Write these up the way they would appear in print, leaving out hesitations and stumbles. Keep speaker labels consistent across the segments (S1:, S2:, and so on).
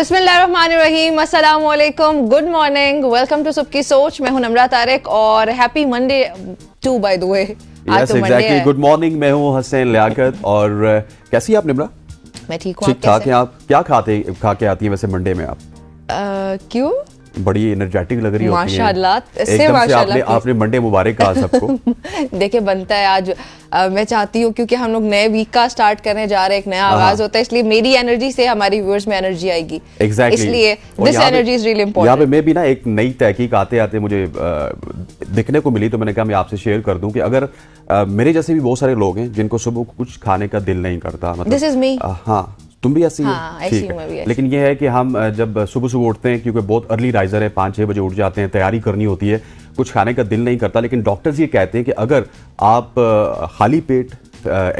S1: बिस्मिल्लाहिर्रहमानिर्रहीम, अस्सलाम वालेकुम, गुड मॉर्निंग, वेलकम टू सबकी सोच। मैं हूं नम्रा तारिक और happy Monday too by the way.
S2: आज तो मंडे है। गुड मॉर्निंग, मैं हूं हसनैन लियाकत। और कैसी है आप निम्रा?
S1: मैं ठीक हूं।
S2: ठीक ठाक हैं आप? क्या खा के आती हैं वैसे मंडे में आप?
S1: क्यों?
S2: बड़ी एनर्जेटिक लग रही होती हैं
S1: माशाल्लाह।
S2: एकदम से आपने मंडे मुबारक कहा सबको।
S1: देखिए बनता है आज। मैं चाहती हूँ क्योंकि हम लोग नए वीक का स्टार्ट करने जा रहे हैं, एक नया आगाज होता है, इसलिए मेरी एनर्जी से हमारी व्यूअर्स में एनर्जी आएगी।
S2: Exactly.
S1: इसलिए this energy is really important.
S2: यहाँ पे मैं भी ना एक नई तहकीक आते आते मुझे दिखने को मिली, तो मैंने कहा मैं आपसे शेयर कर दूं कि अगर मेरे जैसे भी बहुत सारे लोग हैं जिनको सुबह कुछ खाने का दिल नहीं करता, मतलब
S1: दिस इज मी।
S2: हाँ, तुम भी ऐसी
S1: हाँ,
S2: ठीक है। लेकिन ये है कि हम जब सुबह सुबह उठते हैं, क्योंकि बहुत अर्ली राइजर है, 5-6 बजे उठ जाते हैं, तैयारी करनी होती है, कुछ खाने का दिल नहीं करता। लेकिन डॉक्टर्स ये कहते हैं कि अगर आप खाली पेट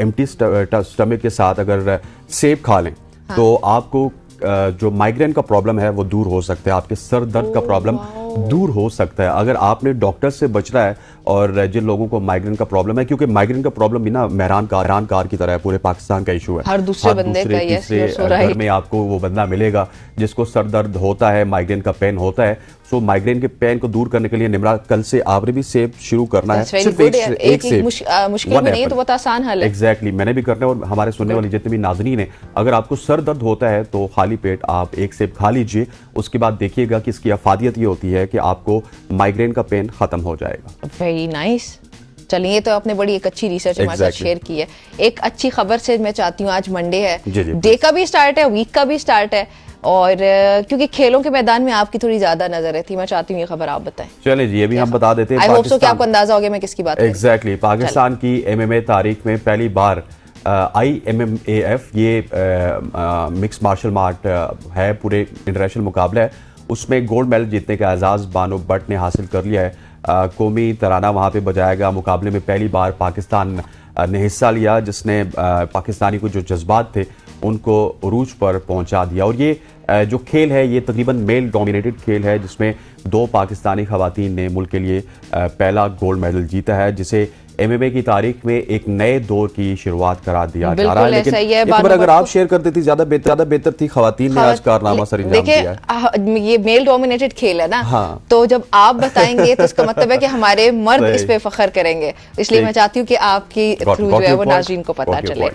S2: एम्प्टी स्टमक के साथ अगर सेब खा लें, हाँ, तो आपको जो माइग्रेन का प्रॉब्लम है वो दूर हो सकता है, आपके सर दर्द का प्रॉब्लम दूर हो सकता है अगर आपने डॉक्टर से बचना है। और जिन लोगों को माइग्रेन का प्रॉब्लम है, क्योंकि माइग्रेन का प्रॉब्लम भी ना मेहरान कार की तरह है, पूरे पाकिस्तान का इशू है।
S1: हर दूसरे बंदे का,
S2: तीसरे घर में आपको वो बंदा मिलेगा जिसको सर दर्द होता है, माइग्रेन का पेन होता है। सो माइग्रेन के पेन को दूर करने के लिए निम्रा, कल से आपने भी सेब शुरू करना है। सिर्फ एक सेब,
S1: मुश्किल भी नहीं है, तो बहुत आसान हल है।
S2: एग्जैक्टली, मैंने भी करना है। और हमारे सुनने वाले जितने भी नाज़रीन हैं, अगर आपको सर दर्द होता है तो खाली पेट आप एक सेब खा लीजिए। उसके बाद देखिएगा कि इसकी अफादियत ये होती है कि आपको माइग्रेन का पेन खत्म हो जाएगा।
S1: Very nice. चलिए, तो आपने बड़ी एक अच्छी रिसर्च हमारे साथ शेयर की है। एक अच्छी खबर से मैं चाहती हूँ, आज मंडे है, डे का भी स्टार्ट है, वीक का भी स्टार्ट है, और क्योंकि खेलों के मैदान में आपकी थोड़ी ज्यादा नजर रहती है, मैं चाहती हूँ ये खबर आप बताएं।
S2: चलें जी, ये भी हम बता देते हैं।
S1: आई होप सो कि आपको अंदाजा हो गया मैं किसकी बात कर रही हूं।
S2: एग्जैक्टली, पाकिस्तान की MMA तारीख में पहली बार IMMAF, ये मिक्स मार्शल आर्ट है, पूरे इंटरनेशनल मुकाबला है, उसमें गोल्ड मेडल जीतने का एजाज़ बानो भट्ट ने हासिल कर लिया है। कौमी तराना वहाँ पे बजाएगा। मुकाबले में पहली बार पाकिस्तान ने हिस्सा लिया, जिसने पाकिस्तानी को जो जज्बात थे उनको उरूज पर पहुंचा दिया। और ये जो खेल है ये तकरीबन मेल डोमिनेटेड खेल है, जिसमें 2 पाकिस्तानी खवातीन ने मुल्क के लिए पहला गोल्ड मेडल जीता है, जिसे MMA की तारीख में एक नए दौर की शुरुआत करार दिया जा रहा है। लेकिन ये खबर अगर आप शेयर कर देती ज्यादा बेहतर थी। खवातीन ने आज कारनामा सर अंजाम दिया है।
S1: ये मेल डोमिनेटेड खेल है ना, हाँ। तो जब आप बताएंगे तो इसका मतलब है कि हमारे मर्द इस पे फख्र करेंगे, इसलिए मैं चाहती हूँ कि आपकी थ्रू जो है वो नाज़रीन को पता चले।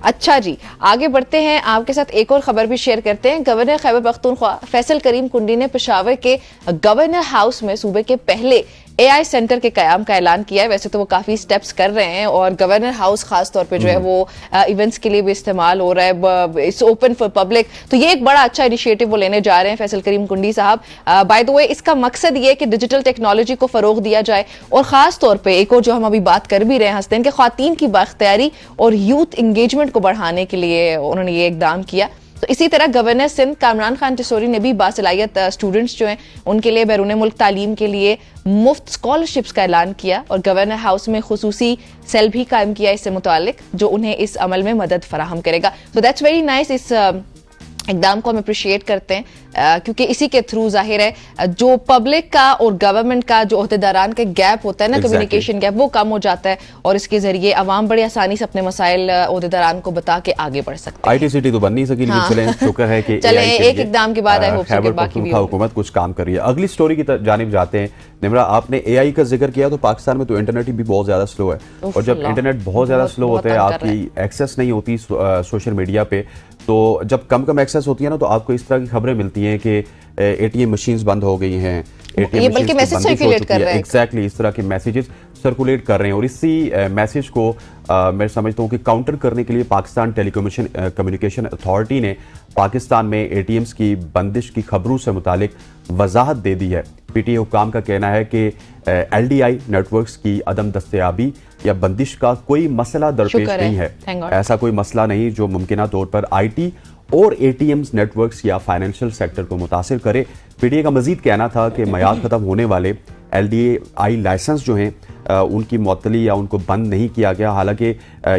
S1: अच्छा जी, आगे बढ़ते हैं, आपके साथ एक और खबर भी शेयर करते हैं। गवर्नर खैबर पख्तूनख्वा फैसल करीम कुंडी ने पेशावर के गवर्नर हाउस में सूबे के पहले AI सेंटर के कयाम का ऐलान किया है। वैसे तो वो काफ़ी स्टेप्स कर रहे हैं, और गवर्नर हाउस खास तौर पे जो है वो इवेंट्स के लिए भी इस्तेमाल हो रहा है, इट्स ओपन फॉर पब्लिक। तो ये एक बड़ा अच्छा इनिशिएटिव वो लेने जा रहे हैं फैसल करीम कुंडी साहब। बाय द वे, इसका मकसद ये है कि डिजिटल टेक्नोलॉजी को फ़रोग दिया जाए, और ख़ास तौर पर एक और जो हम अभी बात कर भी रहे हैं हस्दैन के, ख़वातीन की बाख्तियारी और यूथ इंगेजमेंट को बढ़ाने के लिए उन्होंने ये इक़दाम किया। तो इसी तरह गवर्नर सिंध कामरान खान टिसोरी ने भी बासलाहियत स्टूडेंट्स जो हैं उनके लिए बैरून मुल्क तालीम के लिए मुफ्त स्कॉलरशिप्स का ऐलान किया, और गवर्नर हाउस में खुसूसी सेल भी कायम किया इससे मुतालिक, जो उन्हें इस अमल में मदद फराहम करेगा। So that's very nice. इस इक़दाम को हम अप्रिशिएट करते हैं, क्योंकि इसी के थ्रू जाहिर है जो पब्लिक का और गवर्नमेंट का जो ओहदेदारान का गैप होता है ना, कम्युनिकेशन गैप, वो कम हो जाता है, और इसके जरिए अवाम बड़ी आसानी से अपने मसाइल ओहदेदारान को बता के आगे बढ़ सकते हैं।
S2: IT सिटी तो बन नहीं सकी, लेकिन चलें, शुक्र है कि
S1: चलें एक इक़दाम के बाद आई होप सो कि बाकी भी
S2: हुकूमत कुछ काम कर रही है। अगली स्टोरी की जानिब जाते हैं। निम्रा, आपने AI का जिक्र किया, तो पाकिस्तान में तो इंटरनेट भी बहुत ज्यादा स्लो है, और जब इंटरनेट बहुत ज्यादा स्लो होता है, आपकी एक्सेस नहीं होती सोशल मीडिया पे, तो जब कम एक्सेस होती है ना, तो आपको इस तरह की खबरें मिलती हैं कि ATM मशीन्स बंद हो गई हैं,
S1: ये बल्कि मैसेज सर्कुलेट कर रहे हैं।
S2: एग्जैक्टली, इस तरह के मैसेजेस सर्कुलेट कर रहे हैं, और इसी मैसेज को मैं समझता हूँ कि काउंटर करने के लिए पाकिस्तान कम्युनिकेशन अथॉरिटी ने पाकिस्तान में ATMs की बंदिश की खबरों से मुतालिक वजाहत दे दी है। PTA हुकाम का कहना है कि LDI नेटवर्क्स की अदम दस्तयाबी या बंदिश का कोई मसला दरपेश नहीं है। ऐसा कोई मसला नहीं जो मुमकिना तौर पर IT और ATMs नेटवर्क्स या फाइनेंशियल सेक्टर को मुतासिर करे। PTA का मजीद कहना था कि मयाद खत्म होने वाले LDI लाइसेंस जो हैं उनकी मुअत्तली या उनको बंद नहीं किया गया। हालांकि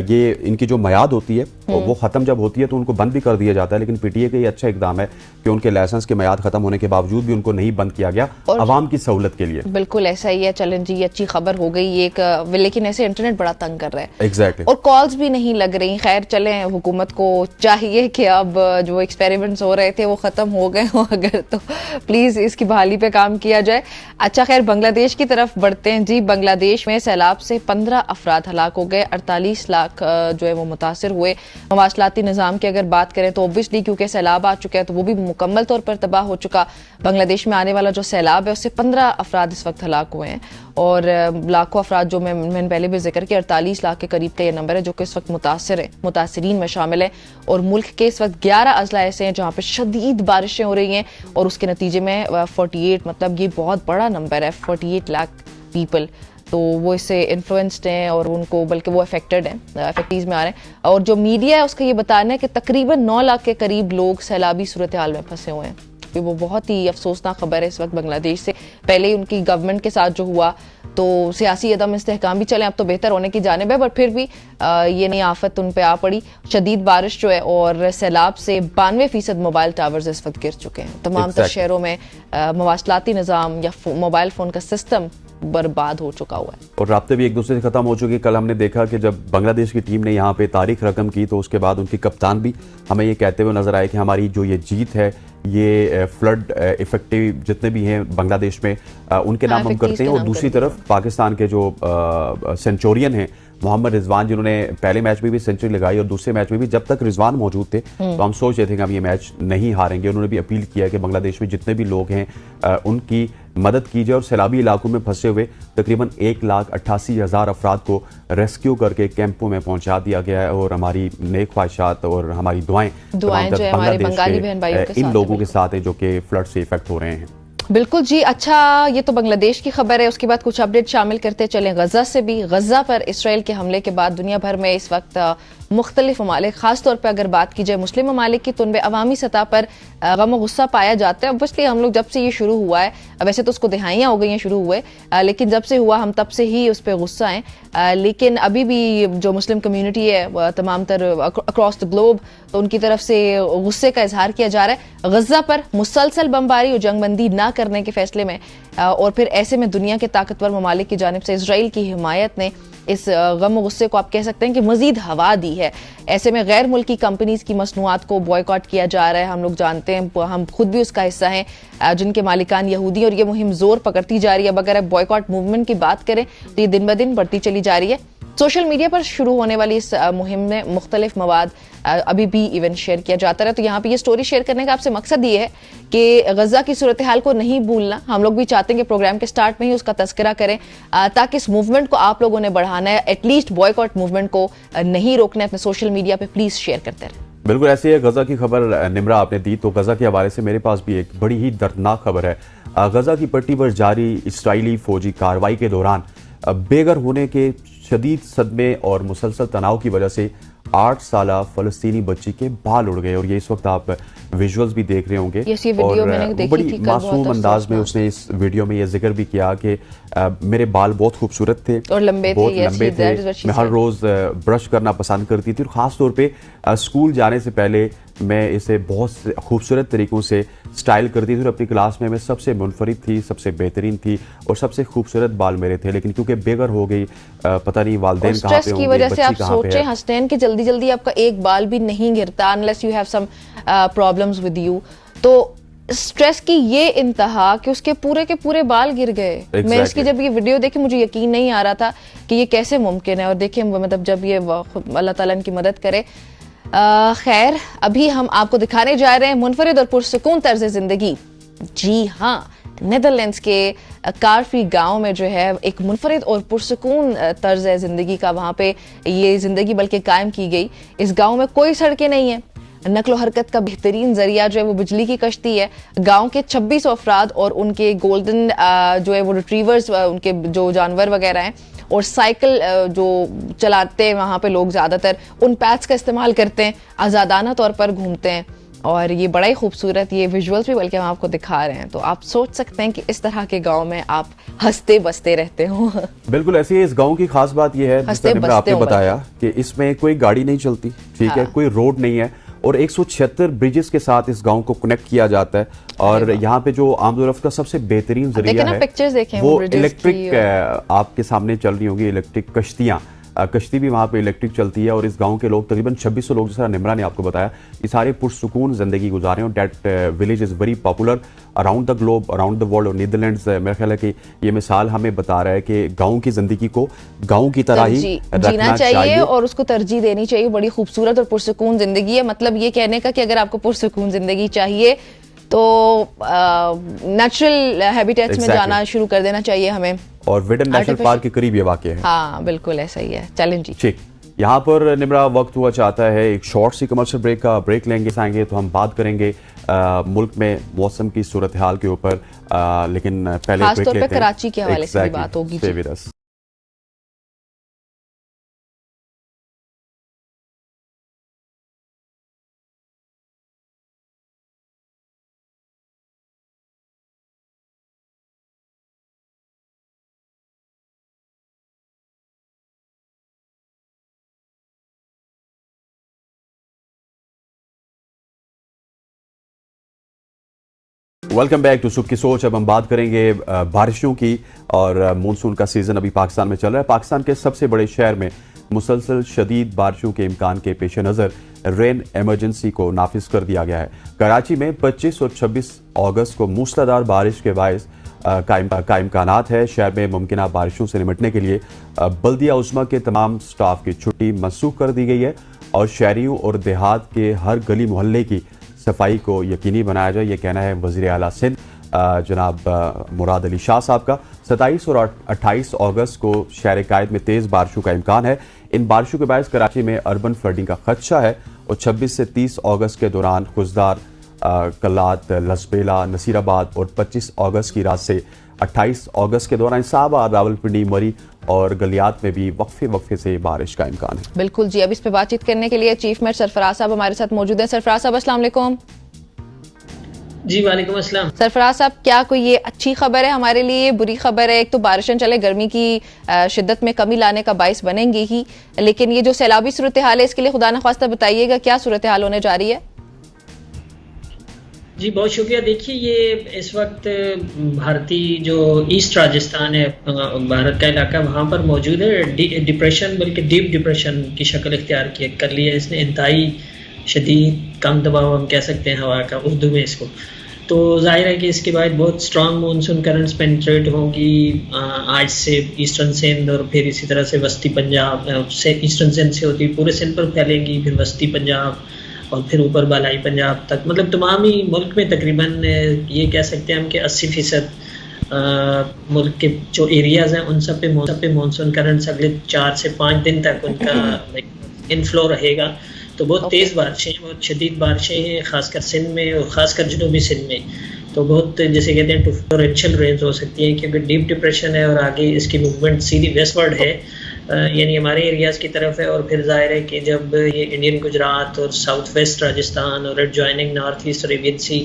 S2: ये इनकी जो मियाद होती है वो ख़त्म जब होती है तो उनको बंद भी कर दिया जाता है, लेकिन पीटीए का ये अच्छा इकदाम है कि उनके लाइसेंस की मियाद ख़त्म होने के बावजूद भी उनको नहीं बंद किया गया आवाम की सहूलत के लिए।
S1: बिल्कुल ऐसा ही है। चलें जी, अच्छी खबर हो गई एक, लेकिन ऐसे इंटरनेट बड़ा तंग कर रहा है।
S2: एग्जैक्टली।
S1: और कॉल्स भी नहीं लग रही। खैर चलें, हुकूमत को चाहिए कि अब जो एक्सपेरिमेंट्स हो रहे थे वो ख़त्म हो गए हो अगर, तो प्लीज़ इसकी बहाली पे काम किया जाए। अच्छा खैर, बांग्लादेश की तरफ बढ़ते हैं जी। बांग्लादेश में सैलाब से 15 अफराद हलाक हो गए, 48 लाख जो है वो मुतासिर हुए। मवासलाती निज़ाम की अगर बात करें तो ओब्वियसली क्योंकि सैलाब आ चुका है तो वो भी मुकम्मल तौर पर तबाह हो चुका। बांग्लादेश में आने वाला जो सैलाब है उससे 15 अफराद इस वक्त हलाक हुए हैं और लाखों अफराद जो मैंने पहले भी जिक्र किया, 48 लाख के करीब का ये नंबर है जो कि इस वक्त मुतासिर है, मुतासिरीन में शामिल है। और मुल्क के इस वक्त 11 अजला ऐसे हैं जहाँ पे शदीद बारिशें हो रही हैं और उसके नतीजे में 48, मतलब ये बहुत बड़ा नंबर है, 48 लाख पीपल, तो वो इससे इन्फ्लुएंस्ड हैं और उनको, बल्कि वो अफेक्टेड हैं, अफेक्टीज में आ रहे हैं। और जो मीडिया है उसका ये बताना है कि तकरीबन 9 लाख के करीब लोग सैलाबी सूरत हाल में फंसे हुए हैं। वो बहुत ही अफसोसनाक खबर है इस वक्त बांग्लादेश से। पहले ही उनकी गवर्नमेंट के साथ जो हुआ तो सियासी अदम इस्तेहकाम भी चले, अब तो बेहतर होने की जानिब है, बट फिर भी ये नई आफत उन पे आ पड़ी। शदीद बारिश जो है और सैलाब से 92% मोबाइल टावर्स इस वक्त गिर चुके हैं। तमाम तर शहरों में मवासलाती निज़ाम या मोबाइल फ़ोन का सिस्टम बर्बाद हो चुका हुआ है
S2: और राब्ते भी एक दूसरे से खत्म हो चुके हैं। कल हमने देखा कि जब बांग्लादेश की टीम ने यहाँ पे तारीख रकम की तो उसके बाद उनके कप्तान भी हमें ये कहते हुए नजर आए कि हमारी जो ये जीत है ये फ्लड इफेक्टिव जितने भी हैं बांग्लादेश में उनके नाम हम करते हैं। और दूसरी तरफ पाकिस्तान के जो सेंचुरियन हैं मोहम्मद रिजवान, जिन्होंने पहले मैच में भी सेंचुरी लगाई और दूसरे मैच में भी, जब तक रिजवान मौजूद थे तो हम सोच रहे थे कि हम ये मैच नहीं हारेंगे। उन्होंने भी अपील किया कि बांग्लादेश में जितने भी लोग हैं उनकी मदद की जाए और सैलाबी इलाकों में फंसे हुए तकरीबन 1,88,000 अफराद को रेस्क्यू करके कैंपों में पहुंचा दिया गया है। और हमारी नेक ख्वाहिशात और हमारी दुआएं
S1: जो है हमारे बंगाली बहन भाइयों के
S2: इन लोगों के साथ हैं जो कि फ्लड से इफेक्ट हो रहे हैं।
S1: बिल्कुल जी। अच्छा, ये तो बांग्लादेश की खबर है। उसके बाद कुछ अपडेट शामिल करते चलें गजा से भी। गजा पर इसराइल के हमले के बाद दुनिया भर में इस वक्त मुख्तलिफ ममालिक, खासतौर पर अगर बात की जाए मुस्लिम ममालिक की, तो उनमें अवामी सतह पर गम और गुस्सा पाया जाता है। ऑब्वियसली हम लोग जब से ये शुरू हुआ है, वैसे तो उसको दिहाइयाँ हो गई हैं शुरू हुए, लेकिन जब से हुआ हम तब से ही उस पर गुस्सा हैं। लेकिन अभी भी जो मुस्लिम कम्यूनिटी है तमाम तर अक्रॉस द ग्लोब, तो उनकी तरफ से गुस्से का इजहार किया जा रहा है गजा पर मुसलसल बमबारी और जंगबंदी ना करने के फैसले में। और फिर ऐसे में दुनिया के ताकतवर ममालिक की जानिब से इजराइल की हिमायत ने इस गम और गुस्से को आप कह सकते हैं कि मजीद हवा दी है। ऐसे में गैर मुल्की कंपनीज की मसनूआत को बॉयकॉट किया जा रहा है। हम लोग जानते हैं, हम खुद भी उसका हिस्सा हैं, जिनके मालिकान यहूदी, और ये मुहिम जोर पकड़ती जा रही है। अब अगर आप बॉयकॉट मूवमेंट की बात करें तो ये दिन ब दिन बढ़ती चली जा रही है। सोशल मीडिया पर शुरू होने वाली इस मुहिम में मुख्तलिफ मवाद अभी भी इवेंट शेयर किया जाता रहा। तो यहाँ पे ये स्टोरी शेयर करने का आपसे मकसद ये है कि गजा की सूरत हाल को नहीं भूलना। हम लोग भी चाहते हैं कि प्रोग्राम के स्टार्ट में ही उसका तस्करा करें ताकि इस मूवमेंट को आप लोगों ने बढ़ाना है, एटलीस्ट बॉयकॉट मूवमेंट को नहीं रोकना है। अपने सोशल मीडिया पे प्लीज शेयर करते रहें।
S2: बिल्कुल ऐसी है। गजा की खबर निमरा आपने दी, तो गजा के हवाले से मेरे पास भी एक बड़ी ही दर्दनाक खबर है। गजा की पट्टी पर जारी इस्राइली फौजी कार्रवाई के दौरान बेघर होने के शदीद सदमे और मुसलसल तनाव की वजह से 8 साला फलस्तीनी बच्ची के बाल उड़ गए। और ये इस वक्त आप विजुअल्स भी देख रहे होंगे।
S1: और
S2: बड़ी मासूम अंदाज में उसने इस वीडियो में ये जिक्र भी किया कि मेरे बाल बहुत खूबसूरत थे
S1: और लंबे थे।
S2: मैं हर रोज ब्रश करना पसंद करती थी और खास तौर पे स्कूल जाने से पहले मैं इसे बहुत खूबसूरत तरीकों से स्टाइल करती थी और अपनी क्लास में मैं सबसे मुनफरिद थी, सबसे बेहतरीन थी और सबसे खूबसूरत बाल मेरे थे। लेकिन क्योंकि बेघर हो गई, पता नहीं वालिदैन कहाँ पे होंगे,
S1: की वजह से आप सोचें हसनैन कि जल्दी जल्दी आपका एक बाल भी नहीं गिरता unless you have some problems with you. तो स्ट्रेस की ये इंतहा कि उसके पूरे के पूरे बाल गिर गए। मैं इसकी जब ये वीडियो देखी मुझे यकीन नहीं आ रहा था कि ये कैसे मुमकिन है। और देखिए मतलब जब ये अल्लाह ताला इनकी मदद करे। खैर, अभी हम आपको दिखाने जा रहे हैं मुनफरिद और पुरसुकून तर्ज जिंदगी। जी हाँ, नेदरलैंड्स के कारफी गांव में जो है एक मुनफरिद और पुरसुकून तर्ज जिंदगी का वहाँ पे ये जिंदगी बल्कि कायम की गई। इस गांव में कोई सड़कें नहीं है। नक्लो हरकत का बेहतरीन जरिया जो है वो बिजली की कश्ती है। गांव के 26 अफराद और उनके गोल्डन जो है वो रिट्रीवर्स, उनके जो जानवर वगैरह हैं, और साइकिल जो चलाते हैं वहाँ पे लोग ज़्यादातर उन पैथ्स का इस्तेमाल करते हैं, आज़ादाना तौर पर घूमते हैं। और ये बड़ा ही खूबसूरत, ये विजुअल्स भी बल्कि हम आपको दिखा रहे हैं, तो आप सोच सकते हैं कि इस तरह के गांव में आप हंसते बसते रहते हो।
S2: बिल्कुल ऐसे ही इस गांव की खास बात ये है, जिस तरह आपने बताया कि इसमें कोई गाड़ी नहीं चलती, ठीक है, कोई रोड नहीं है, और 176 ब्रिजेस के साथ इस गांव को कनेक्ट किया जाता है। और यहाँ पे जो आमदोरफ्त का सबसे बेहतरीन जरिया है वो इलेक्ट्रिक, आपके सामने चल रही होंगी इलेक्ट्रिक कश्तियाँ, कश्ती भी वहाँ पे इलेक्ट्रिक चलती है। और इस गांव के लोग तकरीबन 2600 लोग, जैसा निम्रा ने आपको बताया, ये सारे पुरसुकून जिंदगी गुजारे हैं। That village is very popular around the globe, around the world. और नीदरलैंड्स मेरा ख्याल है कि ये मिसाल हमें बता रहा है कि गांव की जिंदगी को गांव की तरह ही
S1: जीना चाहिए और उसको तरजीह देनी चाहिए। बड़ी खूबसूरत और पुरसुकून जिंदगी है। मतलब ये कहने का कि अगर आपको पुरसुकून जिंदगी चाहिए तो नेचुरल हैबिटेट्स में जाना शुरू कर देना चाहिए हमें।
S2: और विडन नेशनल पार्क के करीब ये वाक़या है।
S1: हाँ बिल्कुल ऐसा ही है। चलें जी, ठीक,
S2: यहाँ पर निम्रा वक्त हुआ चाहता है एक शॉर्ट सी कमर्शियल ब्रेक लेंगे, आएंगे तो हम बात करेंगे मुल्क में मौसम की सूरत हाल के ऊपर, लेकिन पहले
S1: खासतौर पे कराची के हवाले से भी बात होगी।
S2: वेलकम बैक टू सुख की सोच। अब हम बात करेंगे बारिशों की, और मानसून का सीज़न अभी पाकिस्तान में चल रहा है। पाकिस्तान के सबसे बड़े शहर में मुसलसल शदीद बारिशों के इम्कान के पेश नज़र रेन एमरजेंसी को नाफिज कर दिया गया है। कराची में 25 और 26 अगस्त को मूसलाधार बारिश के बायस का इम्कानात है। शहर में मुमकिन बारिशों से निपटने के लिए बल्दिया उस्मा के तमाम स्टाफ की छुट्टी मनसूख कर दी गई है, और शहरियों और देहात के हर गली मोहल्ले की सफाई को यकीनी बनाया जाए। ये कहना है वज़ीर आला सिंध जनाब मुराद अली शाह साहब का। 27 और 28 अगस्त को शहर कायद में तेज़ बारिशों का इम्कान है। इन बारिशों के बायस कराची में अर्बन फ्लडिंग का खदशा है, और 26 से 30 अगस्त के दौरान खुजदार, कलात, लसबेला, नसीराबाद, और 25 अगस्त की रात से 28 अगस्त के दौरान इस्लामाबाद, रावलपिंडी, मरी और गलियात में भी वक्फे से बारिश का इम्कान है।
S1: बिल्कुल जी, अब इस पे बातचीत करने के लिए चीफ मेट सरफराज साहब हमारे साथ मौजूद हैं। सरफराज साहब अस्सलाम वालेकुम।
S3: जी वालेकुम अस्सलाम।
S1: सरफराज साहब, क्या कोई ये अच्छी खबर है हमारे लिए, बुरी खबर है? एक तो बारिशें चले गर्मी की शिद्दत में कमी लाने का बाइस बनेंगी ही, लेकिन ये जो सैलाबी सूरत हाल है इसके लिए खुदा न ख्वास्ता बताइएगा क्या सूरत हाल होने जा रही है?
S3: जी बहुत शुक्रिया। देखिए, ये इस वक्त भारतीय जो ईस्ट राजस्थान है, भारत का इलाका, वहाँ पर मौजूद है डिप्रेशन, बल्कि डीप डिप्रेशन की शक्ल इख्तियार कर लिया है इसने। इंतहाई शदीद कम दबाव हम कह सकते हैं हवा का, उर्दू में इसको। तो जाहिर है कि इसके बाद बहुत स्ट्रॉन्ग मानसून करंट्स पेनिट्रेट होंगी आज से ईस्टर्न सिंध, और फिर इसी तरह से वस्ती पंजाब से, ईस्टर्न सिंध से होती पूरे सिंध पर फैलेंगी, फिर वस्ती पंजाब और फिर ऊपर बालाई पंजाब तक। मतलब तमाम ही मुल्क में तकरीबन ये कह सकते हैं हम कि 80% मुल्क के जो एरियाज़ हैं उन सब पे मानसून करंट्स अगले 4 से 5 दिन तक उनका इनफ्लो रहेगा। तो बहुत तेज़ बारिशें, बहुत शदीद बारिशें हैं, ख़ासकर सिंध में और ख़ासकर जनूबी सिंध में। तो बहुत, जैसे कहते हैं, टोरेंशियल रेंज हो सकती है, क्योंकि डीप डिप्रेशन है और आगे इसकी मूवमेंट सीधी वेस्टवर्ड है, यानी हमारे एरियाज़ की तरफ है। और फिर जाहिर है कि जब ये इंडियन गुजरात और साउथ वेस्ट राजस्थान और एडजॉइनिंग नॉर्थ ईस्ट अरेबियन सी,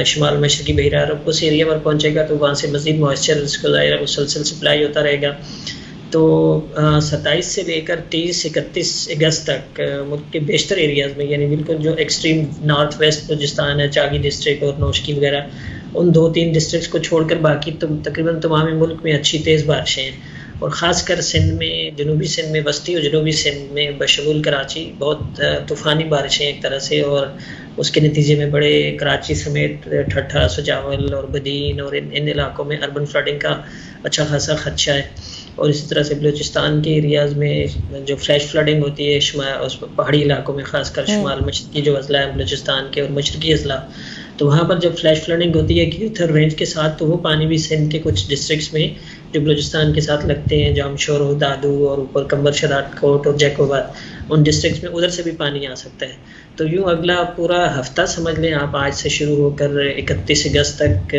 S3: शुमाल मशरकी बहरा अरब उस एरिया पर पहुँचेगा, तो वहाँ से मज़ीद मॉइस्चर इसको ज़ाहिर है मुसलसल सप्लाई होता रहेगा। तो 27 से लेकर 30-31 अगस्त तक मुल्क के बेशतर एरियाज़ में, यानी बिल्कुल जो एक्सट्रीम नॉर्थ वेस्ट बलूचिस्तान है, चागी डिस्ट्रिक्ट और नौशकी वगैरह, उन 2-3 डिस्ट्रिक्ट्स को छोड़कर बाकी तो तकरीबन तमाम मुल्क में अच्छी तेज़ बारिशें हैं। और ख़ासकर सिंध में, जनूबी सिंध में, वस्ती और जनूबी सिंध में बशमूल कराची बहुत तूफ़ानी बारिशें एक तरह से, और उसके नतीजे में बड़े कराची समेत ठट्ठा, सजावल और बदीन और इन इलाकों में अर्बन फ्लडिंग का अच्छा खासा खदशा है। और इसी तरह से बलूचिस्तान के एरियाज़ में जो फ्लैश फ्लडिंग होती है उस पहाड़ी इलाकों में, ख़ासकर शुमाल मशरकी जो अज़ला है बलूचिस्तान के और मशरकी अज़ला, तो वहाँ पर जब फ्लैश फ्लडिंग होती है कीथर रेंज के साथ, तो वो पानी भी सिंध के कुछ डिस्ट्रिक्ट्स में जो बलूचिस्तान के साथ लगते हैं, जामशोर, दादू और ऊपर कंबर शदात कोट और जैकोबाद, उन डिस्ट्रिक्ट्स में उधर से भी पानी आ सकता है। तो यूँ अगला पूरा हफ्ता समझ लें आप, आज से शुरू होकर 31 अगस्त तक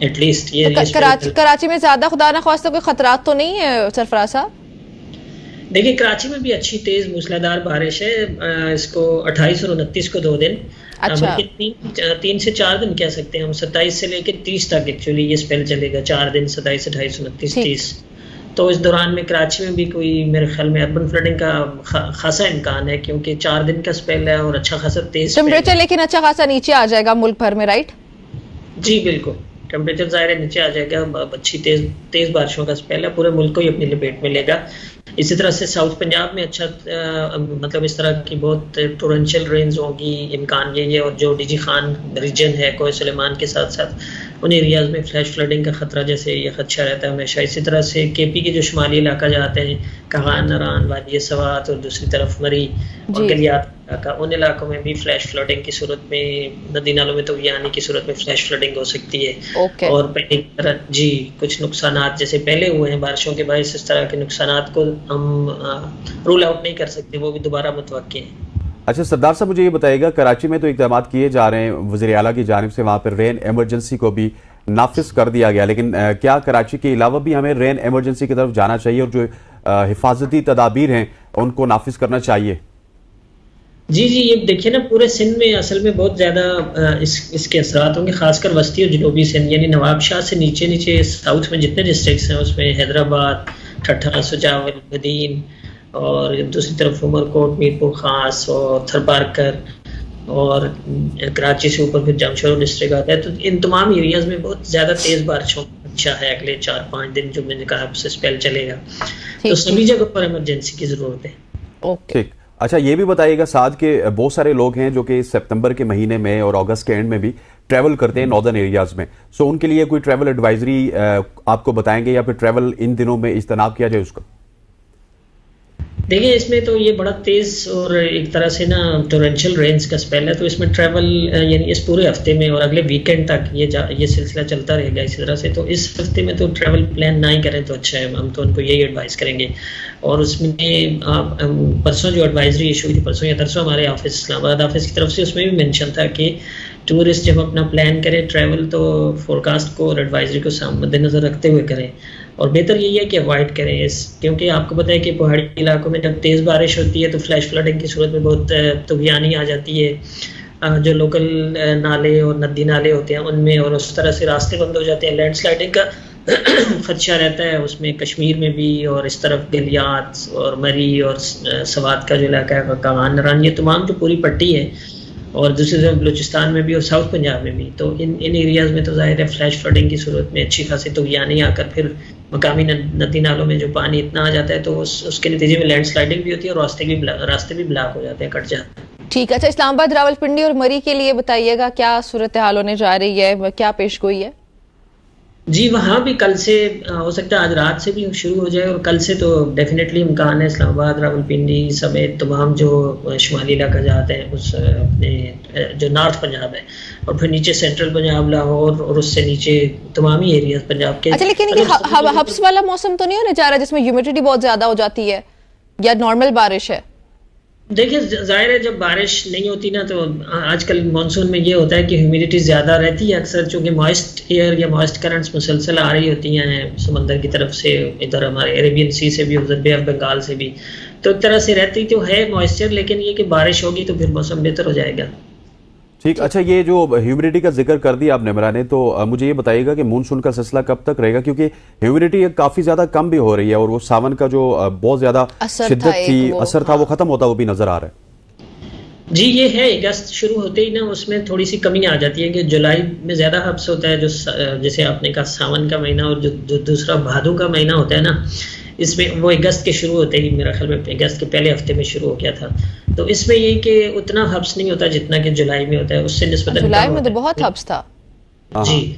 S3: एटलीस्ट ये
S1: कराची में ज़्यादा खुदा न ख्वास्ता कोई खतरात तो नहीं है सरफराज साहब?
S3: देखिए, कराची में भी अच्छी तेज़ मूसलाधार बारिश है। इसको 28 और 29 को 2 दिन,
S1: अच्छा।
S3: बल्कि 3 से 4 दिन कह सकते हैं हम, 27 से लेकर 30 तक एक्चुअली ये स्पेल चलेगा, 4 दिन, 27, 28, 29, 30। तो इस दौरान में कराची में भी कोई मेरे ख्याल में अर्बन फ्लडिंग का खासा इम्कान है, क्योंकि 4 दिन का स्पेल है और अच्छा खासा तेज
S1: टेम्परेचर लेकिन अच्छा खासा नीचे आ जाएगा मुल्क भर में, राइट?
S3: जी बिल्कुल, टेम्परेचर ज़ाहिर है नीचे आ जाएगा। अच्छी तेज़ बारिशों का स्पेल है, पूरे मुल्क को ही अपनी लपेट में लेगा। इसी तरह से साउथ पंजाब में अच्छा मतलब इस तरह की बहुत टोरेंशियल रेंज होगी, इम्कान यही है। और जो डीजी खान रीजन है कोय सुलेमान के साथ साथ उन एरियाज़ में फ्लैश फ्लडिंग का ख़तरा जैसे ये खदशा रहता है हमेशा। इसी तरह से केपी के जो शुमाली इलाका जाते हैं, कहान, नरान, वादी सवात और दूसरी तरफ मरी और गलियात इलाका, उन इलाकों में भी फ्लैश फ्लडिंग की सूरत में, नदी नालों में तूफ़ान की सूरत में फ्लैश फ्लडिंग हो सकती है। और पहले की तरह जी कुछ नुकसानात जैसे पहले हुए हैं बारिशों के बायस, इस तरह के नुकसानात को हम रूल आउट नहीं कर सकते, वो भी दोबारा मुतवक्की हैं।
S2: अच्छा सरदार साहब, मुझे ये बताइएगा, कराची में तो इकदाम किए जा रहे हैं वज़ीर आला की जानिब से, वहाँ पर रेन एमरजेंसी को भी नाफिज कर दिया गया, लेकिन क्या कराची के अलावा भी हमें रेन एमरजेंसी की तरफ जाना चाहिए और जो हिफाजती तदाबीर हैं उनको नाफिज करना चाहिए?
S3: जी, ये देखिए ना, पूरे सिंध में असल में बहुत ज़्यादा इसके असरात होंगे, खासकर वस्ती और जनूबी सिंध, यानी नवाब शाह से नीचे साउथ में जितने डिस्ट्रिक्ट्स हैं उसमें हैदराबाद, ठट्ठा, सुजावल, बदीन और दूसरी तरफ उमरकोट, मीरपुर खास और थरपारकर और कराची से ऊपर फिर जमशेदपुर डिस्ट्रिक्ट आता है। तो इन तमाम एरियाज़ में बहुत ज़्यादा तेज़ बारिशों अच्छा है अगले 4-5 दिन जो मैंने कहा स्पेल चलेगा, तो सभी जगह पर इमरजेंसी की ज़रूरत है।
S2: ठीक। अच्छा, ये भी बताइएगा, साथ के बहुत सारे लोग हैं जो कि सितंबर के महीने में और अगस्त के एंड में भी ट्रैवल करते हैं नॉर्दर्न एरियाज़ में, सो उनके लिए कोई ट्रैवल एडवाइजरी आपको बताएंगे या फिर ट्रैवल इन दिनों में इज्तनाब किया जाए उसका?
S3: देखिए, इसमें तो ये बड़ा तेज़ और एक तरह से ना टोरेंशियल रेंज का स्पेल है, तो इसमें ट्रैवल यानी इस पूरे हफ्ते में और अगले वीकेंड तक ये सिलसिला चलता रहेगा इसी तरह से। तो इस हफ्ते में तो ट्रैवल प्लान ना ही करें तो अच्छा है, हम तो उनको यही एडवाइस करेंगे। और उसमें परसों जो एडवाइजरी इशू हुई थी, परसों या तरसों हमारे ऑफिस इस्लामाबाद ऑफिस की तरफ से, उसमें भी मेंशन था कि टूरिस्ट जब अपना प्लान करें ट्रैवल तो फोरकास्ट को और एडवाइजरी को मद्देनज़र रखते हुए करें, और बेहतर यही है कि अवॉइड करें क्योंकि आपको पता है कि पहाड़ी इलाकों में जब तेज़ बारिश होती है तो फ्लैश फ्लडिंग की सूरत में बहुत तूफ़ानी आ जाती है, जो लोकल नाले और नदी नाले होते हैं उनमें, और उस तरह से रास्ते बंद हो जाते हैं, लैंडस्लाइडिंग का खदशा रहता है उसमें, कश्मीर में भी और इस तरफ गलियात और मरी और सवात का जो इलाका है, कहान, नरान, ये तमाम जो पूरी पट्टी है, और दूसरी तरफ बलूचिस्तान में भी और साउथ पंजाब में भी। तो इन एरियाज़ में तो ज़ाहिर है फ्लैश फ्लडिंग की सूरत में अच्छी खासी तूफ़ानी आकर फिर मकामी नदी नालों में जो पानी इतना आ जाता है तो उसके नतीजे में लैंडस्लाइडिंग भी होती है और रास्ते भी ब्लॉक हो जाते हैं, कट जाते हैं।
S1: ठीक है। अच्छा, इस्लामाबाद, रावलपिंडी और मरी के लिए बताइएगा क्या सूरत हाल होने जा रही है, क्या पेशगोई है?
S3: जी, वहाँ भी कल से हो सकता है आज रात से भी शुरू हो जाए, और कल से तो डेफिनेटली इम्कान है इस्लामाबाद, रावलपिंडी समेत तमाम जो शुमाली इलाका जाते हैं उस अपने जो नॉर्थ पंजाब है और फिर नीचे सेंट्रल पंजाब, लाहौर और उससे नीचे तमाम ही एरियाज पंजाब के।
S1: अच्छा, लेकिन ये हब्स वाला मौसम तो नहीं होने जा रहा जिसमें ह्यूमिडिटी बहुत ज्यादा हो जाती है, या नॉर्मल बारिश है?
S3: देखिए, जाहिर है जब बारिश नहीं होती ना तो आजकल मानसून में ये होता है कि ह्यूमिडिटी ज़्यादा रहती है अक्सर, चूँकि मॉइस्ट एयर या मॉइस्ट करंट्स मुसलसल आ रही होती हैं समंदर की तरफ से, इधर हमारे अरेबियन सी से भी, उधर बे ऑफ बंगाल से भी, तो एक तरह से रहती तो है मॉइस्चर, लेकिन ये कि बारिश होगी तो फिर मौसम बेहतर हो जाएगा।
S2: ठीक। अच्छा, ये जो ह्यूमिडिटी का जिक्र कर दिया आपने इमरान ने, तो मुझे ये बताइएगा कि मानसून का सिलसिला कब तक रहेगा, क्योंकि ह्यूमिडिटी काफ़ी ज़्यादा कम भी हो रही है और वो सावन का जो बहुत ज़्यादा शिद्दत थी, असर था, वो ख़त्म होता वो भी नज़र आ रहा है।
S3: जी, ये है अगस्त शुरू होते ही ना उसमें थोड़ी सी कमी आ जाती है कि जुलाई में ज़्यादा हब्स होता है, जो जैसे आपने कहा सावन का महीना, और जो दूसरा भादों का महीना होता है ना, इसमें वो अगस्त के शुरू होते ही, मेरा ख्याल में अगस्त के पहले हफ्ते में शुरू हो गया था, तो इसमें ये कि उतना हब्स नहीं होता जितना कि जुलाई में होता है, उससे निस्बतन
S1: जुलाई में तो बहुत हब्स था।
S3: जी,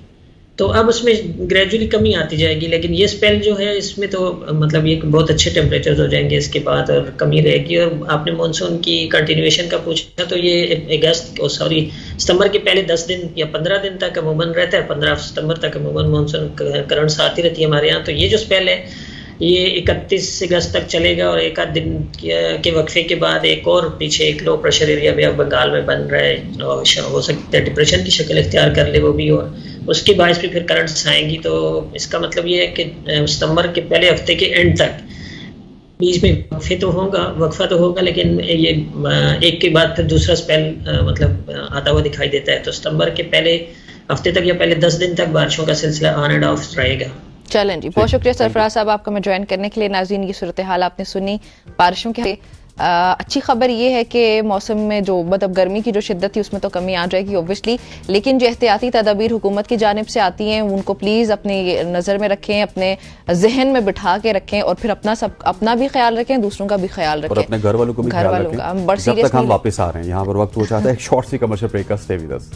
S3: तो अब उसमें ग्रेजुअली कमी आती जाएगी, लेकिन ये स्पेल जो है इसमें तो मतलब ये बहुत अच्छे टेम्परेचर हो जाएंगे इसके बाद और कमी रहेगी। और आपने मानसून की कंटिन्यूएशन का पूछा तो ये सितंबर के पहले 10 दिन या 15 दिन तक अमूमन रहता है, 15 सितंबर तक अमूमन मानसून करंट्स आती रहती है हमारे यहाँ। तो ये जो स्पेल है ये 31 अगस्त तक चलेगा, और एक आध दिन के वक्फे के बाद एक और पीछे एक लो प्रेशर एरिया भी अब बंगाल में बन रहा है, और हो सकता है डिप्रेशन की शक्ल इख्तियार कर ले वो भी, और उसके बायस भी फिर करंट्स आएंगी। तो इसका मतलब ये है कि सितंबर के पहले हफ्ते के एंड तक बीच में वक्फा तो होगा, लेकिन ये एक के बाद फिर दूसरा स्पेल मतलब आता हुआ दिखाई देता है। तो सितंबर के पहले हफ्ते तक या पहले 10 दिन तक बारिशों का सिलसिला ऑन एंड ऑफ रहेगा।
S1: चलें जी, बहुत शुक्रिया सरफराज साहब आपका मैं ज्वाइन करने के लिए। नाज़रीन, ये सूरत हाल आपने सुनी बारिशों के। अच्छी खबर ये है कि मौसम में जो मतलब गर्मी की जो शिद्दत थी उसमें तो कमी आ जाएगी ऑब्वियसली, लेकिन जो एहतियाती तदाबीर हुकूमत की जानिब से आती हैं उनको प्लीज़ अपनी नज़र में रखें, अपने जहन में बिठा के रखें और फिर अपना भी ख्याल रखें, दूसरों का भी ख्याल रखें
S2: और अपने घर वालों को भी ख्याल रखें। जब तक हम वापस आ रहे हैं, यहाँ पर वक्त हो जाता है एक शॉर्ट सी कमर्शियल ब्रेक का। Stay with us.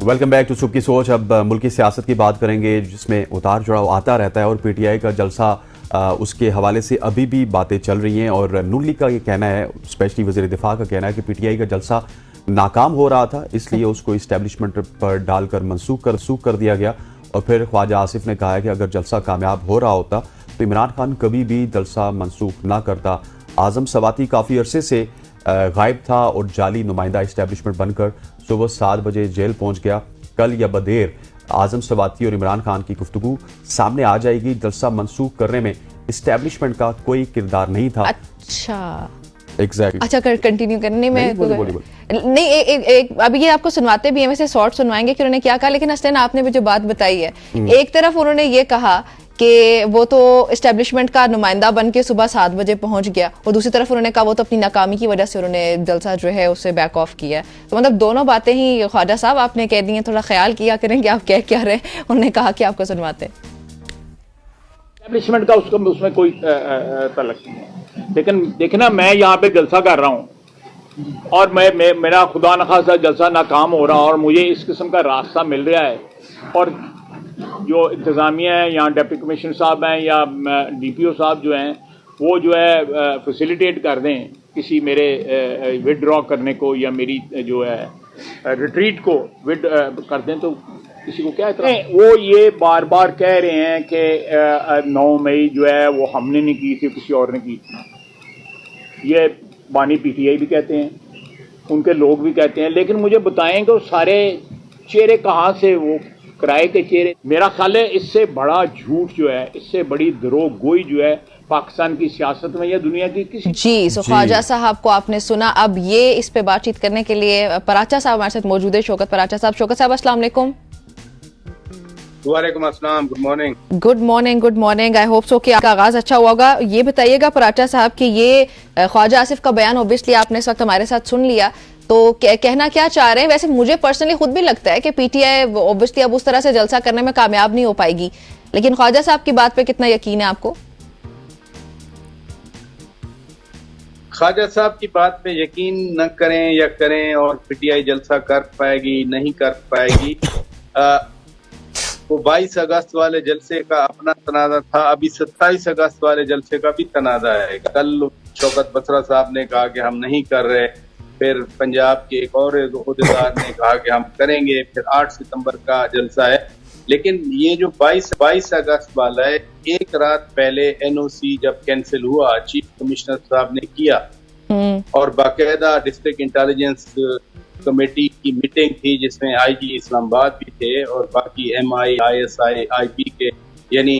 S2: Welcome back to सुबह की सोच। अब मुल्की सियासत की बात करेंगे जिसमें उतार चढ़ाव आता रहता है और पीटीआई का जलसा उसके हवाले से अभी भी बातें चल रही हैं। और नून लीग का ये कहना है, स्पेशली वज़ीर दिफा का कहना है कि पीटीआई का जलसा नाकाम हो रहा था, इसलिए उसको इस्टेब्लिशमेंट पर डालकर मनसूख कर दिया गया। और फिर ख्वाजा आसिफ ने कहा है कि अगर जलसा कामयाब हो रहा होता तो इमरान खान कभी भी जलसा मनसूख ना करता। आज़म सवाती काफ़ी अरसे से गायब था और जाली नुमाइंदा इस्टेब्लिशमेंट बनकर सुबह 7 बजे जेल पहुंच गया। कल या बदेर आज़म सवाती और इमरान खान की गुफ्तगू सामने आ जाएगी। जलसा मनसूख करने में इस्टेब्लिशमेंट का कोई किरदार नहीं था।
S1: अच्छा,
S2: एग्जैक्टली।
S1: अच्छा, कंटिन्यू करने में
S2: नहीं,
S1: एक अभी ये आपको सुनवाते भी हैं, वैसे शॉर्ट सुनवाएंगे कि उन्होंने क्या कहा, लेकिन असलन आपने भी जो बात बताई है, एक तरफ उन्होंने ये कहा कि वो तो इस्टेब्लिशमेंट का नुमाइंदा बन के सुबह 7 बजे पहुंच गया, और दूसरी तरफ उन्होंने कहा वो तो अपनी नाकामी की वजह से उन्होंने जलसा जो है उससे बैक ऑफ किया है। तो मतलब दोनों बातें ही ख्वाजा साहब आपने कह दी हैं, थोड़ा ख्याल किया करें कि आप कह क्या रहे हैं। उन्होंने कहा कि आपको सुनवाते हैं
S4: एस्टेब्लिशमेंट का उसमें कोई तल्लुक नहीं है, लेकिन देखना मैं यहाँ पे जलसा कर रहा हूँ और मेरा खुदा न खासा जलसा नाकाम हो रहा और मुझे इस किस्म का रास्ता मिल रहा है, और जो इंतज़ामिया है, यहाँ डिप्टी कमिश्नर साहब हैं या डीपीओ साहब जो हैं, वो जो है फैसिलिटेट कर दें किसी मेरे विदड्रॉ करने को या मेरी जो है रिट्रीट को कर दें, तो किसी को क्या है। वो ये बार बार कह रहे हैं कि 9 मई जो है वो हमने नहीं की थी, किसी और ने की थी। ये बानी पीटीआई भी कहते हैं, उनके लोग भी कहते हैं, लेकिन मुझे बताएं कि वो सारे चेहरे कहाँ से, वो किराए के चेहरे। मेरा ख्याल है इससे बड़ा झूठ जो है, इससे बड़ी दरोगोई जो है पाकिस्तान की सियासत में या दुनिया की किसी।
S1: जी, सो ख्वाजा साहब को आपने सुना। अब ये इस पे बातचीत करने के लिए पराचा साहब हमारे साथ मौजूद है, शौकत पराचा साहब। शौकत साहब, अस्सलाम वालेकुम।
S5: वालेकुम अस्सलाम, good morning.
S1: Good morning. I hope so कि आपका आगाज अच्छा हुआ होगा। ये बताइएगा पराचा साहब कि ये ख्वाजा आसिफ का बयान ऑब्वियसली आपने इस वक्त हमारे साथ सुन लिया, तो कहना क्या चाह रहे हैं? वैसे मुझे पर्सनली खुद भी लगता है कि पीटीआई ऑब्वियसली अब उस तरह से जलसा करने में कामयाब नहीं हो पाएगी, लेकिन ख्वाजा साहब की बात पे कितना यकीन है आपको?
S5: ख्वाजा साहब की बात पे यकीन न करें या करें, और पीटीआई जलसा कर पाएगी नहीं कर पाएगी, वो 22 अगस्त वाले जलसे का अपना तनाज़ा था, अभी 27 अगस्त वाले जलसे का भी तनाज़ा है। कल शौकत बसरा साहब ने कहा कि हम नहीं कर रहे, फिर पंजाब के एक और अहदेदार ने कहा कि हम करेंगे, फिर 8 सितंबर का जलसा है। लेकिन ये जो 22 अगस्त वाला है, एक रात पहले एनओसी जब कैंसिल हुआ, चीफ कमिश्नर साहब ने किया और बाकायदा डिस्ट्रिक्ट इंटेलिजेंस कमेटी की मीटिंग थी जिसमें आईजी इस्लामाबाद भी थे और बाकी एमआई, आईएसआई, आईबी के यानी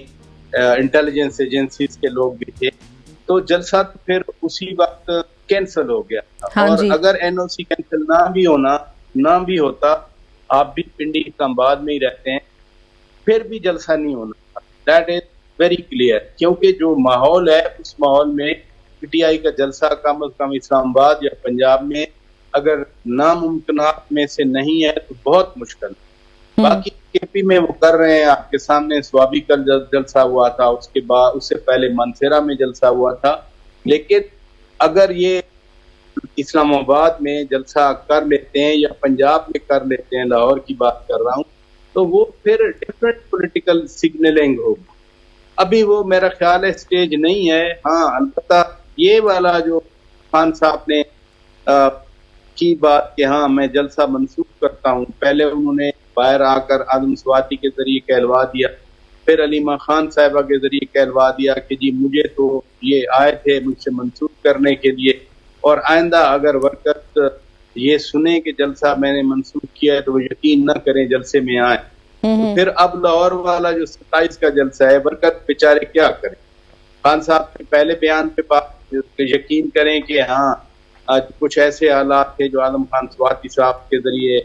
S5: इंटेलिजेंस एजेंसीज के लोग भी थे। तो जलसा तो फिर उसी वक्त कैंसिल हो गया।
S1: हाँ,
S5: और अगर एनओसी कैंसिल ना भी होता, आप भी पिंडी इस्लामाबाद में ही रहते हैं, फिर भी जलसा नहीं होना। दैट इज वेरी क्लियर, क्योंकि जो माहौल है उस माहौल में पीटीआई का जलसा कम अज कम इस्लामाबाद या पंजाब में अगर नामुमकिनात में से नहीं है तो बहुत मुश्किल। बाकी केपी में वो कर रहे हैं, आपके सामने स्वाबी का जलसा हुआ था, उसके बाद उससे पहले मनसेरा में जलसा हुआ था। लेकिन अगर ये इस्लामाबाद में जलसा कर लेते हैं या पंजाब में कर लेते हैं, लाहौर की बात कर रहा हूँ, तो वो फिर डिफरेंट पॉलिटिकल सिग्नलिंग होगी। अभी वो मेरा ख्याल है स्टेज नहीं है। हाँ, अलबत्ता ये वाला जो खान साहब ने की बात कि हाँ मैं जलसा मनसूख करता हूँ, पहले उन्होंने बाहर आकर आदम स्वाति के जरिए कहलवा दिया, फिर अलीमा खान साहिबा के जरिए कहलवा दिया कि जी मुझे तो ये आए थे मुझसे मंसूख करने के लिए, और आइंदा अगर वर्कर्स ये सुने कि जलसा मैंने मंसूख किया है तो वो यकीन न करें जलसे में आए। तो फिर अब लाहौर वाला जो 27 का जलसा है, वर्कर बेचारे क्या करें? खान साहब के पहले बयान पे बात यकीन करें कि हाँ आज कुछ ऐसे हालात थे जो आलम खान स्वाति साहब के जरिए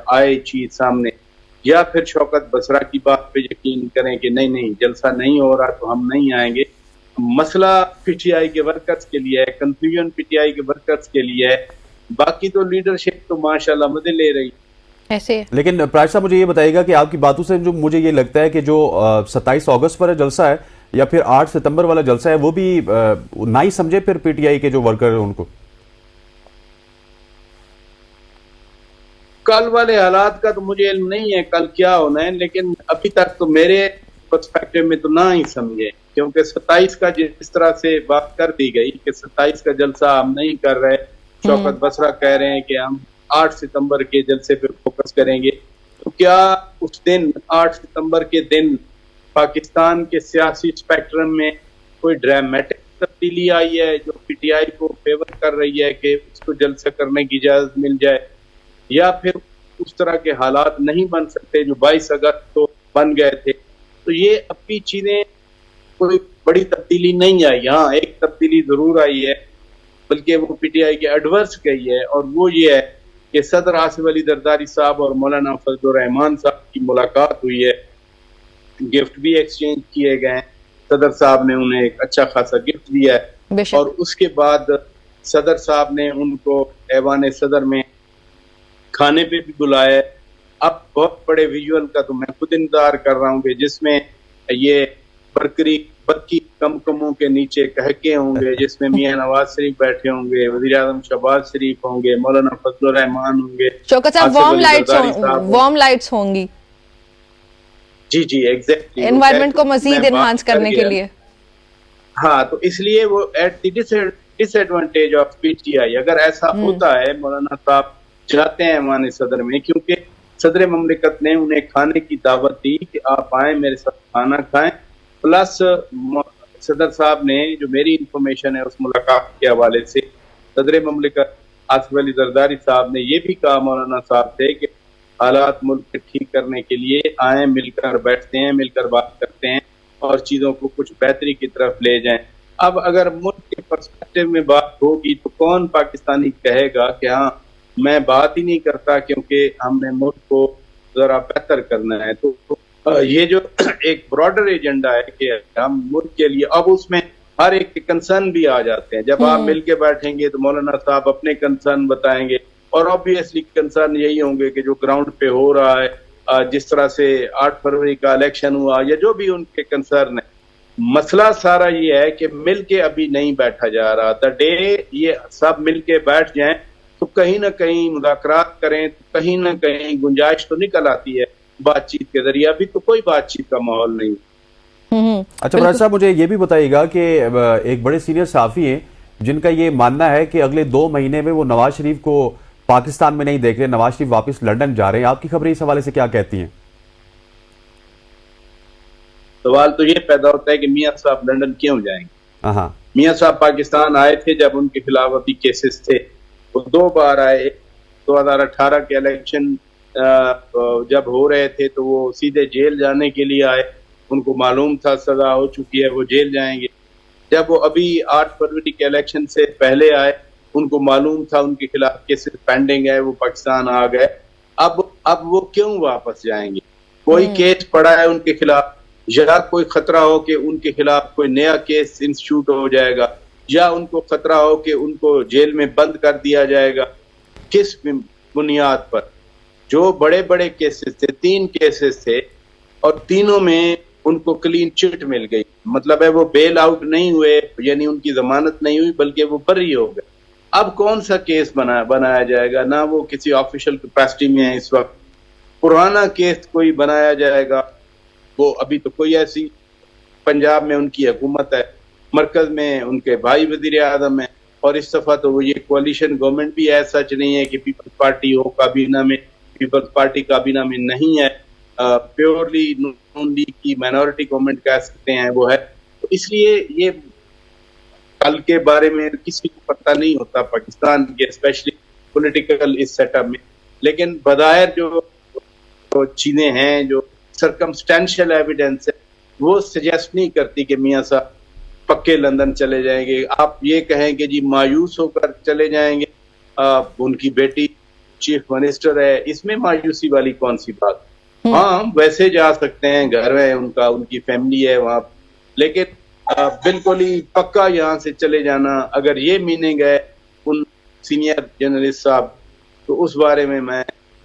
S5: आए चीज सामने, या फिर शौकत बसरा की बात पे यकीन करें कि नहीं नहीं जलसा नहीं हो रहा तो हम नहीं आएंगे। मसला पीटीआई के वर्कर्स के लिए है, कंफ्यूजन पीटीआई के वर्कर्स के लिए है, बाकी तो लीडरशिप तो माशाल्लाह मजे ले रही
S1: ऐसे है।
S2: लेकिन प्राइज साहब मुझे ये बताइएगा कि आपकी बातों से जो मुझे ये लगता है कि जो 27 अगस्त वाला जलसा है या फिर 8 सितंबर वाला जलसा है वो भी ना ही समझे फिर पीटीआई के जो वर्कर है उनको।
S5: कल वाले हालात का तो मुझे इल्म नहीं है कल क्या होना है, लेकिन अभी तक तो मेरे पर्सपेक्टिव में तो ना ही समझे, क्योंकि 27 का जिस तरह से बात कर दी गई कि 27 का जलसा हम नहीं कर रहे, शौकत बसरा कह रहे हैं कि हम 8 सितंबर के जलसे पे फोकस करेंगे, तो क्या उस दिन 8 सितंबर के दिन पाकिस्तान के सियासी स्पेक्ट्रम में कोई ड्रामेटिक तब्दीली आई है जो पीटीआई को फेवर कर रही है कि उसको जलसा करने की इजाजत मिल जाए, या फिर उस तरह के हालात नहीं बन सकते जो 22 अगस्त को बन गए थे? तो ये अभी चीजें कोई बड़ी तब्दीली नहीं आई। हाँ एक तब्दीली जरूर आई है, बल्कि वो पीटीआई के एडवर्स गई है, और वो ये है कि सदर आसिफ अली जरदारी साहब और मौलाना फजलुर रहमान साहब की मुलाकात हुई है, गिफ्ट भी एक्सचेंज किए गए, सदर साहब ने उन्हें एक अच्छा खासा गिफ्ट दिया है, और उसके बाद सदर साहब ने उनको ऐवान सदर में खाने पे भी बुलाया। अब बहुत बड़े विजुअल का तो मैं खुद इंतजार कर रहा हूँ कि जिसमें ये बरकी कमकमों के नीचे कहके होंगे, जिसमें मियां नवाज शरीफ बैठे होंगे, वज़ीर आज़म शहबाज शरीफ होंगे, मौलाना फजलुर रहमान होंगे,
S1: शौकत साहब वार्म लाइट्स होंगी।
S5: जी जी एग्जैक्टली,
S1: एनवायरनमेंट को मजीद एनहांस करने के लिए।
S5: हाँ तो इसलिए वो at the disadvantage of PTI अगर ऐसा होता है, मौलाना साहब जाते हैं ऐवान सदर में, क्योंकि सदर ममलिकत ने उन्हें खाने की दावत दी कि आप आए मेरे साथ खाना खाएं, प्लस सदर साहब ने जो मेरी इंफॉर्मेशन है उस मुलाकात के हवाले से सदर ममलिकत आसिफ अली जरदारी साहब ने ये भी कहा मौलाना साहब से कि हालात मुल्क के ठीक करने के लिए आए, मिलकर बैठते हैं, मिलकर बात करते हैं और चीजों को कुछ बेहतरी की तरफ ले जाएं। अब अगर मुल्क के पर्सपेक्टिव में बात होगी तो कौन पाकिस्तानी कहेगा कि हाँ मैं बात ही नहीं करता क्योंकि हमने मुल्क को जरा बेहतर करना है? तो ये जो एक ब्रॉडर एजेंडा है कि हम मुल्क के लिए, अब उसमें हर एक के कंसर्न भी आ जाते हैं। जब आप मिलके बैठेंगे तो मौलाना साहब अपने कंसर्न बताएंगे, और ऑब्वियसली कंसर्न यही होंगे कि जो ग्राउंड पे हो रहा है, जिस तरह से 8 फरवरी का इलेक्शन हुआ या जो भी उनके कंसर्न है, मसला सारा ये है कि मिलके अभी नहीं बैठा जा रहा। द डे ये सब मिलके बैठ जाएं तो कहीं ना कहीं मुज़ाकरात करें तो कहीं ना कहीं गुंजाइश तो निकल आती है बातचीत के जरिए। अभी तो कोई बातचीत का माहौल नहीं।
S2: अच्छा बराज साहब मुझे ये भी बताइएगा कि एक बड़े सीनियर सहाफी हैं जिनका ये मानना है कि अगले 2 महीने में वो नवाज शरीफ को पाकिस्तान में नहीं देख रहे, नवाज शरीफ वापस लंदन जा रहे हैं। आपकी खबरें इस हवाले से क्या कहती हैं?
S5: सवाल तो ये पैदा होता है कि मियां साहब लंदन क्यों जाएंगे?
S2: हाँ,
S5: मियां साहब पाकिस्तान आए थे जब उनके खिलाफ अभी केसेस थे, वो 2 बार आए। 2018 के इलेक्शन जब हो रहे थे तो वो सीधे जेल जाने के लिए आए, उनको मालूम था सजा हो चुकी है, वो जेल जाएंगे। जब वो अभी 8 फरवरी के इलेक्शन से पहले आए, उनको मालूम था उनके खिलाफ केसेस पेंडिंग है, वो पाकिस्तान आ गए। अब वो क्यों वापस जाएंगे? कोई केस पड़ा है उनके खिलाफ, या कोई खतरा हो कि उनके खिलाफ कोई नया केस इंस्टीट्यूट हो जाएगा, या उनको खतरा हो कि उनको जेल में बंद कर दिया जाएगा? किस बुनियाद पर? जो बड़े बड़े केसेस थे, 3 केसेस थे और तीनों में उनको क्लीन चिट मिल गई, मतलब है वो बेल आउट नहीं हुए, यानी उनकी जमानत नहीं हुई, बल्कि वो बरी हो गए। अब कौन सा केस बनाया जाएगा? ना वो किसी ऑफिशियल कैपेसिटी में है इस वक्त, पुराना केस कोई बनाया जाएगा? वो अभी तो कोई ऐसी, पंजाब में उनकी हुकूमत है, मरकज में उनके भाई वजीर आजम है, और इस दफा तो वो ये कोalition गवर्नमेंट भी ऐसा सच नहीं है कि पीपल्स पार्टी हो काबीना में, पीपल्स पार्टी काबीना में नहीं है। प्योरली नून लीग की माइनॉरिटी गवर्नमेंट कह सकते हैं वो है। तो इसलिए ये कल के बारे में किसी को पता नहीं होता पाकिस्तान के स्पेशली पॉलिटिकल इस सेटअप में, लेकिन बज़ाहिर जो चीजें हैं, जो सर्कमस्टेंशियल एविडेंस है, वो सजेस्ट नहीं करती कि मियां साहब पक्के लंदन चले जाएंगे। आप ये कहें कि जी मायूस होकर चले जाएंगे, उनकी बेटी चीफ मिनिस्टर है, इसमें मायूसी वाली कौन सी बात। हाँ, वैसे जा सकते हैं, घर है उनका, उनकी फैमिली है वहां, लेकिन बिल्कुल ही पक्का यहाँ से चले जाना, अगर ये मीनिंग है उन सीनियर जर्नलिस्ट साहब, तो उस बारे में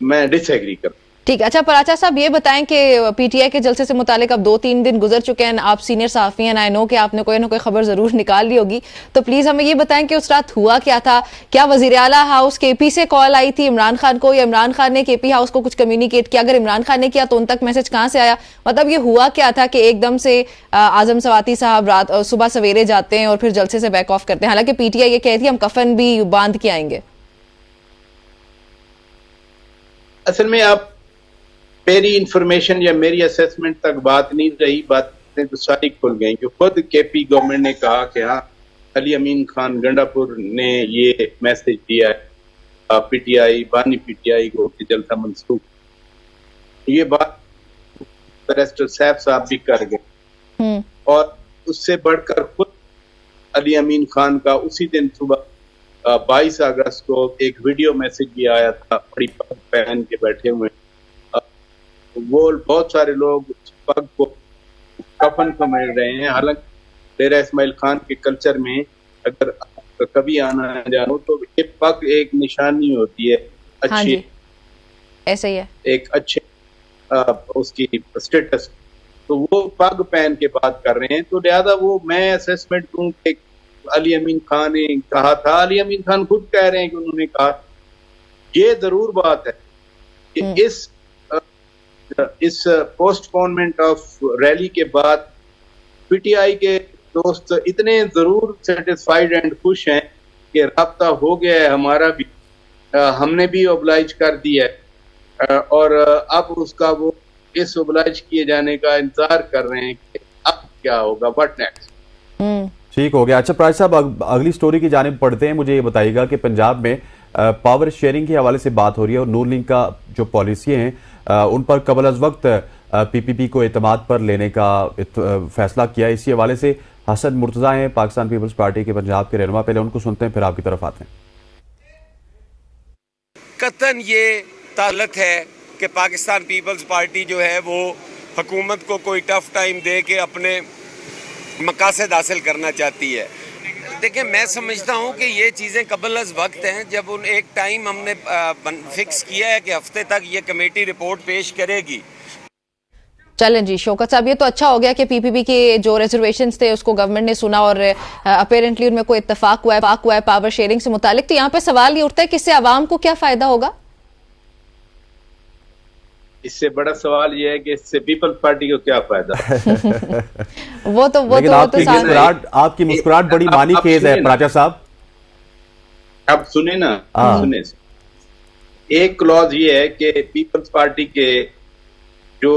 S5: मैं डिसएग्री करता हूँ।
S1: ठीक है। अच्छा पराचा साहब, ये बताएं कि पीटीआई के जलसे से मुतालिक अब 2-3 दिन गुजर चुके हैं, आप सीनियर सहाफ़ी हैं, आई नो कि आपने कोई ना कोई खबर जरूर निकाल ली होगी, तो प्लीज हमें ये बताएं कि उस रात हुआ क्या था। क्या वजीर आला हाउस केपी से कॉल आई थी इमरान खान को, या इमरान खान ने केपी हाउस को कुछ कम्युनिकेट किया? अगर इमरान खान ने किया तो उन तक मैसेज कहाँ से आया? मतलब ये हुआ क्या था कि एकदम से आजम सवाती साहब रात सुबह सवेरे जाते हैं और फिर जलसे से बैक ऑफ करते हैं, हालांकि पीटीआई ये कहती है हम कफन भी बांध के आएंगे।
S5: असल में आप मेरी इंफॉर्मेशन या मेरी असेसमेंट तक बात नहीं रही, बातें तो सारी खुल गई। जो खुद केपी गवर्नमेंट ने कहा कि हाँ अली अमीन खान गंडापुर ने ये मैसेज दिया है पीटीआई, बानी पीटीआई को कि जलसा मंसूख, ये बात बैरिस्टर सैफ साहब भी कर गए। और उससे बढ़कर खुद अली अमीन खान का उसी दिन सुबह 22 अगस्त को एक वीडियो मैसेज भी आया था, बड़ी पग पहन के बैठे हुए, वो बहुत सारे लोग पग को कफन समझ रहे हैं। हालांकि डेरा इस्माइल खान के कल्चर में अगर कभी आना जानो तो ये पग एक निशानी होती है अच्छी।
S1: हाँ जी, ऐसे ही है, एक
S5: अच्छे उसकी स्टेटस, तो वो पग पहन के बात कर रहे हैं। तो लिहाजा वो मैं असेसमेंट दूं कि अली अमीन खान ने कहा था, अली अमीन खान खुद कह रहे हैं कि उन्होंने कहा। ये जरूर बात है कि इस पोस्टपोनमेंट ऑफ रैली के बाद पीटीआई के दोस्त इतने जरूर सेटिस्फाइड एंड खुश हैं कि राब्ता हो गया है हमारा भी, हमने भी ओब्लाइज कर दिया है, और अब उसका वो इस ओब्लाइज किए जाने का इंतजार कर रहे हैं कि अब क्या होगा, व्हाट नेक्स्ट।
S2: ठीक हो गया। अच्छा प्राज साहब, अगली स्टोरी की जानिब पढ़ते हैं। मुझे ये बताइएगा कि पंजाब में पावर शेयरिंग के हवाले से बात हो रही है और नून लीग का जो पॉलिसी हैं उन पर कबल अज वक्त पीपीपी को एतमाद पर लेने का फैसला किया। इसी हवाले से हसन मुर्तजा हैं पाकिस्तान पीपल्स पार्टी के पंजाब के रहनुमा, पहले उनको सुनते हैं फिर आपकी तरफ आते हैं।
S6: कतन ये ताल्लुक है कि पाकिस्तान पीपल्स पार्टी जो है वो हुकूमत को कोई टफ टाइम दे के अपने मकासद हासिल करना चाहती है। देखिए, मैं समझता हूँ कि ये चीज़ें कबल अज़ वक्त हैं। जब उन एक टाइम हमने फिक्स किया है कि हफ्ते तक ये कमेटी रिपोर्ट पेश करेगी।
S1: चलें जी शौकत साहब, ये तो अच्छा हो गया कि पीपीपी के जो रिजर्वेशंस थे उसको गवर्नमेंट ने सुना और अपेरेंटली उनमें कोई इत्तेफाक हुआ है पावर शेयरिंग से मुतालिक। तो यहाँ पे सवाल ये उठता है कि इससे आवाम को क्या फायदा होगा?
S5: इससे बड़ा सवाल ये है कि इससे पीपल्स पार्टी को क्या फायदा।
S2: आपकी मुस्कुराहट बड़ी मानी खेज है प्राचा साहब।
S5: अब सुने ना, सुने। एक क्लॉज ये है कि पीपल्स पार्टी के जो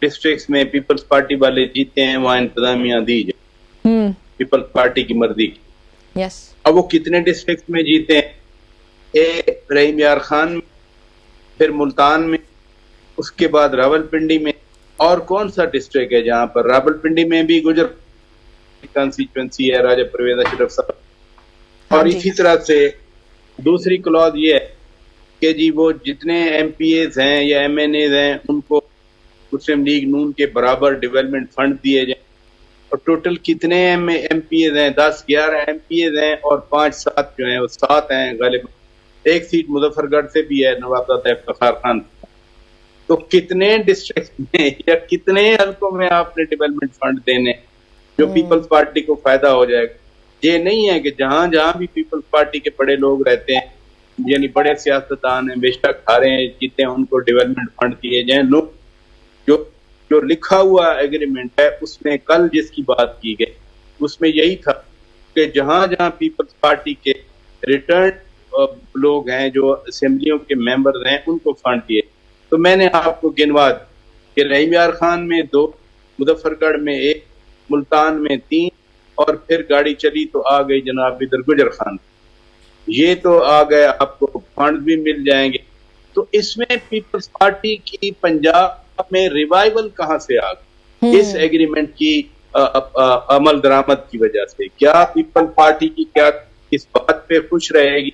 S5: डिस्ट्रिक्ट्स में पीपल्स पार्टी वाले जीते हैं वहां इंतजामिया दी जाए पीपल्स पार्टी की मर्जी की।
S1: यस।
S5: अब वो कितने डिस्ट्रिक्ट में जीते हैं? रहीम यार खान में, फिर मुल्तान में, उसके बाद रावलपिंडी में, और कौन सा डिस्ट्रिक्ट है जहां पर रावलपिंडी में भी गुजर कंस्टिट्यूएंसी है राजा परवेज अशरफ साहब। और इसी तरह से दूसरी क्लॉज ये है कि जी वो जितने एमपीएज हैं या एमएनएज हैं उनको मुस्लिम लीग नून के बराबर डेवलपमेंट फंड दिए जाए। और टोटल कितने एमपीएज हैं? 10-11 एमपीएज हैं और 5-7 जो हैं वो 7 हैं गालिब। एक सीट मुजफ्फरगढ़ से भी है, नवाबजादा इफ्तिखार खान। तो कितने डिस्ट्रिक्ट में या कितने हल्कों में आपने डेवलपमेंट फंड देने जो पीपल्स पार्टी को फायदा हो जाएगा? ये नहीं है कि जहां जहां भी पीपल्स पार्टी के बड़े लोग रहते हैं, यानी बड़े सियासतदान हैं, बेशक हारे हैं जीते हैं, उनको डेवलपमेंट फंड दिए जाए। लोग जो लिखा हुआ एग्रीमेंट है उसमें कल जिसकी बात की गई उसमें यही था कि जहां जहां पीपल्स पार्टी के रिटर्न लोग हैं, जो असेंबलियों के मेंबर्स हैं, उनको फंड दिए। तो मैंने आपको गिनवा कि रहीम यार खान में 2, मुजफ्फरगढ़ में 1, मुल्तान में 3, और फिर गाड़ी चली तो आ गई जनाब इधर गुजर खान। ये तो आ गए, आपको फंड भी मिल जाएंगे। तो इसमें पीपल्स पार्टी की पंजाब में रिवाइवल कहां से आ गई इस एग्रीमेंट की अमल दरामद की वजह से? क्या पीपल्स पार्टी की क्या इस बात पे खुश रहेगी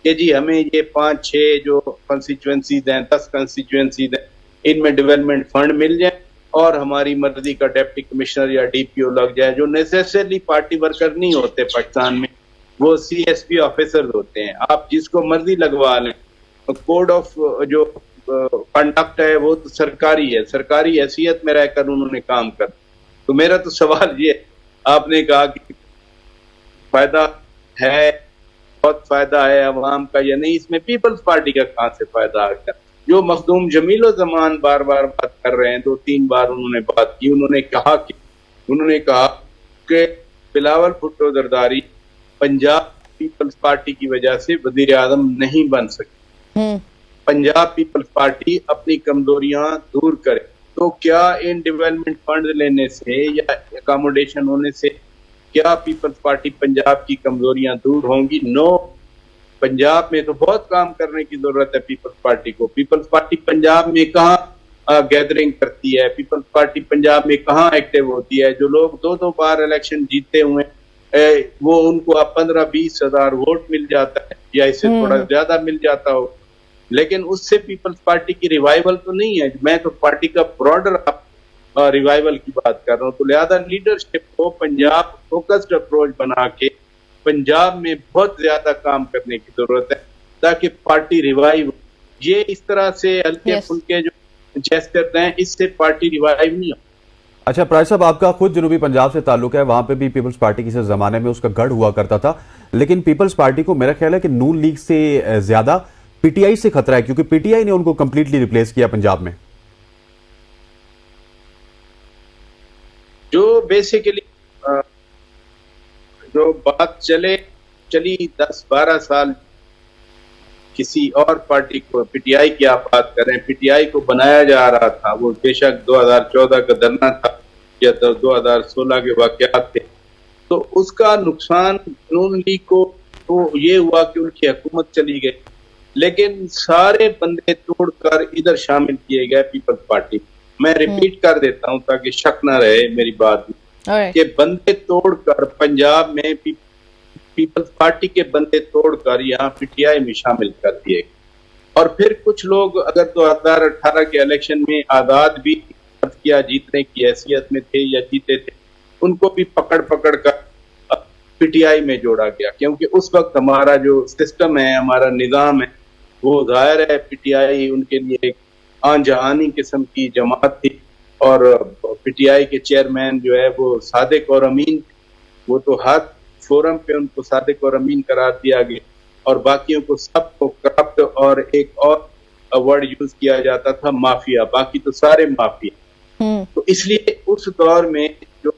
S5: कि जी हमें ये 5-6 जो कंस्टिट्यूएंसीज हैं, 10 कंस्टिट्यूएंसीज हैं, इनमें डेवलपमेंट फंड मिल जाए और हमारी मर्जी का डिप्टी कमिश्नर या डीपीओ लग जाए, जो नेसेसरली पार्टी वर्कर नहीं होते पाकिस्तान में, वो सीएसपी ऑफिसर होते हैं। आप जिसको मर्जी लगवा लें, कोड ऑफ जो कंडक्ट है वो तो सरकारी है, सरकारी हैसियत में रहकर उन्होंने काम कर। तो मेरा तो सवाल ये, आपने कहा कि फायदा है, बहुत फायदा है अवाम का या नहीं, इसमें पीपल्स पार्टी का कहां से फायदा आ गया? जो मखदूम जमील जमान बार बार बात कर रहे हैं, 2-3 बार उन्होंने बात की, उन्होंने कहा कि बिलावल भुट्टो जरदारी पंजाब पीपल्स पार्टी की वजह से वजीर आजम नहीं बन सके। पंजाब पीपल्स पार्टी अपनी कमजोरियां दूर करे। तो क्या इन डेवलपमेंट फंड लेने से या अकोमोडेशन होने से क्या पीपल्स पार्टी पंजाब की कमजोरियां दूर होंगी? नो। पंजाब में तो बहुत काम करने की जरूरत है पीपल्स पार्टी को। पीपल्स पार्टी पंजाब में कहाँ गैदरिंग करती है? पीपल्स पार्टी पंजाब में कहाँ एक्टिव होती है? जो लोग 2-2 बार इलेक्शन जीते हुए वो उनको अब 15-20 हजार वोट मिल जाता है या इससे थोड़ा ज्यादा मिल जाता हो, लेकिन उससे पीपल्स पार्टी की रिवाइवल तो नहीं है। मैं तो पार्टी का ब्रॉडर रिवाइवल की बात कर रहा हूँ। तो लिहाजा लीडरशिप को पंजाब फोकस्ड अप्रोच बना के पंजाब में बहुत ज्यादा काम करने की जरूरत है ताकि पार्टी रिवाइव। ये इस तरह से हल्के फुल्के जो जेस्चर हैं, इससे पार्टी रिवाइव नहीं हो।
S2: अच्छा प्राय साहब, आपका खुद जनूबी पंजाब से ताल्लुक है, वहां पे भी पीपल्स पार्टी किसी जमाने में उसका गढ़ हुआ करता था, लेकिन पीपल्स पार्टी को मेरा ख्याल है कि नून लीग से ज्यादा पीटीआई से खतरा है, क्योंकि पीटीआई ने उनको कंप्लीटली रिप्लेस किया पंजाब में।
S5: जो बेसिकली जो बात चली 10-12 साल किसी और पार्टी को, पीटीआई की आप बात करें, पीटीआई को बनाया जा रहा था, वो बेशक 2014 का धरना था या 2016 के वाकयात थे, तो उसका नुकसान नून लीग को तो ये हुआ कि उनकी हुकूमत चली गई, लेकिन सारे बंदे तोड़कर इधर शामिल किए गए पीपल्स पार्टी। मैं रिपीट कर देता हूं ताकि शक ना रहे मेरी बात में, कि बंदे तोड़कर पंजाब में पीपल्स पार्टी के बंदे तोड़कर यहाँ पीटीआई में शामिल कर दिए। और फिर कुछ लोग अगर 2018 के इलेक्शन में आजाद भी किया जीतने की हैसियत में थे या जीते थे, उनको भी पकड़ कर पीटीआई में जोड़ा गया, क्योंकि उस वक्त हमारा जो सिस्टम है, हमारा निजाम है, वो जाहिर है पीटीआई उनके लिए एक आनजहानी किस्म की जमात थी। और पीटीआई के चेयरमैन जो है वो सादिक और अमीन, वो तो हर फोरम पे उनको सादिक और अमीन करार दिया गया, और बाकियों को सबको करप्ट, और एक और वर्ड यूज किया जाता था माफिया, बाकी तो सारे माफिया। तो इसलिए उस दौर में जो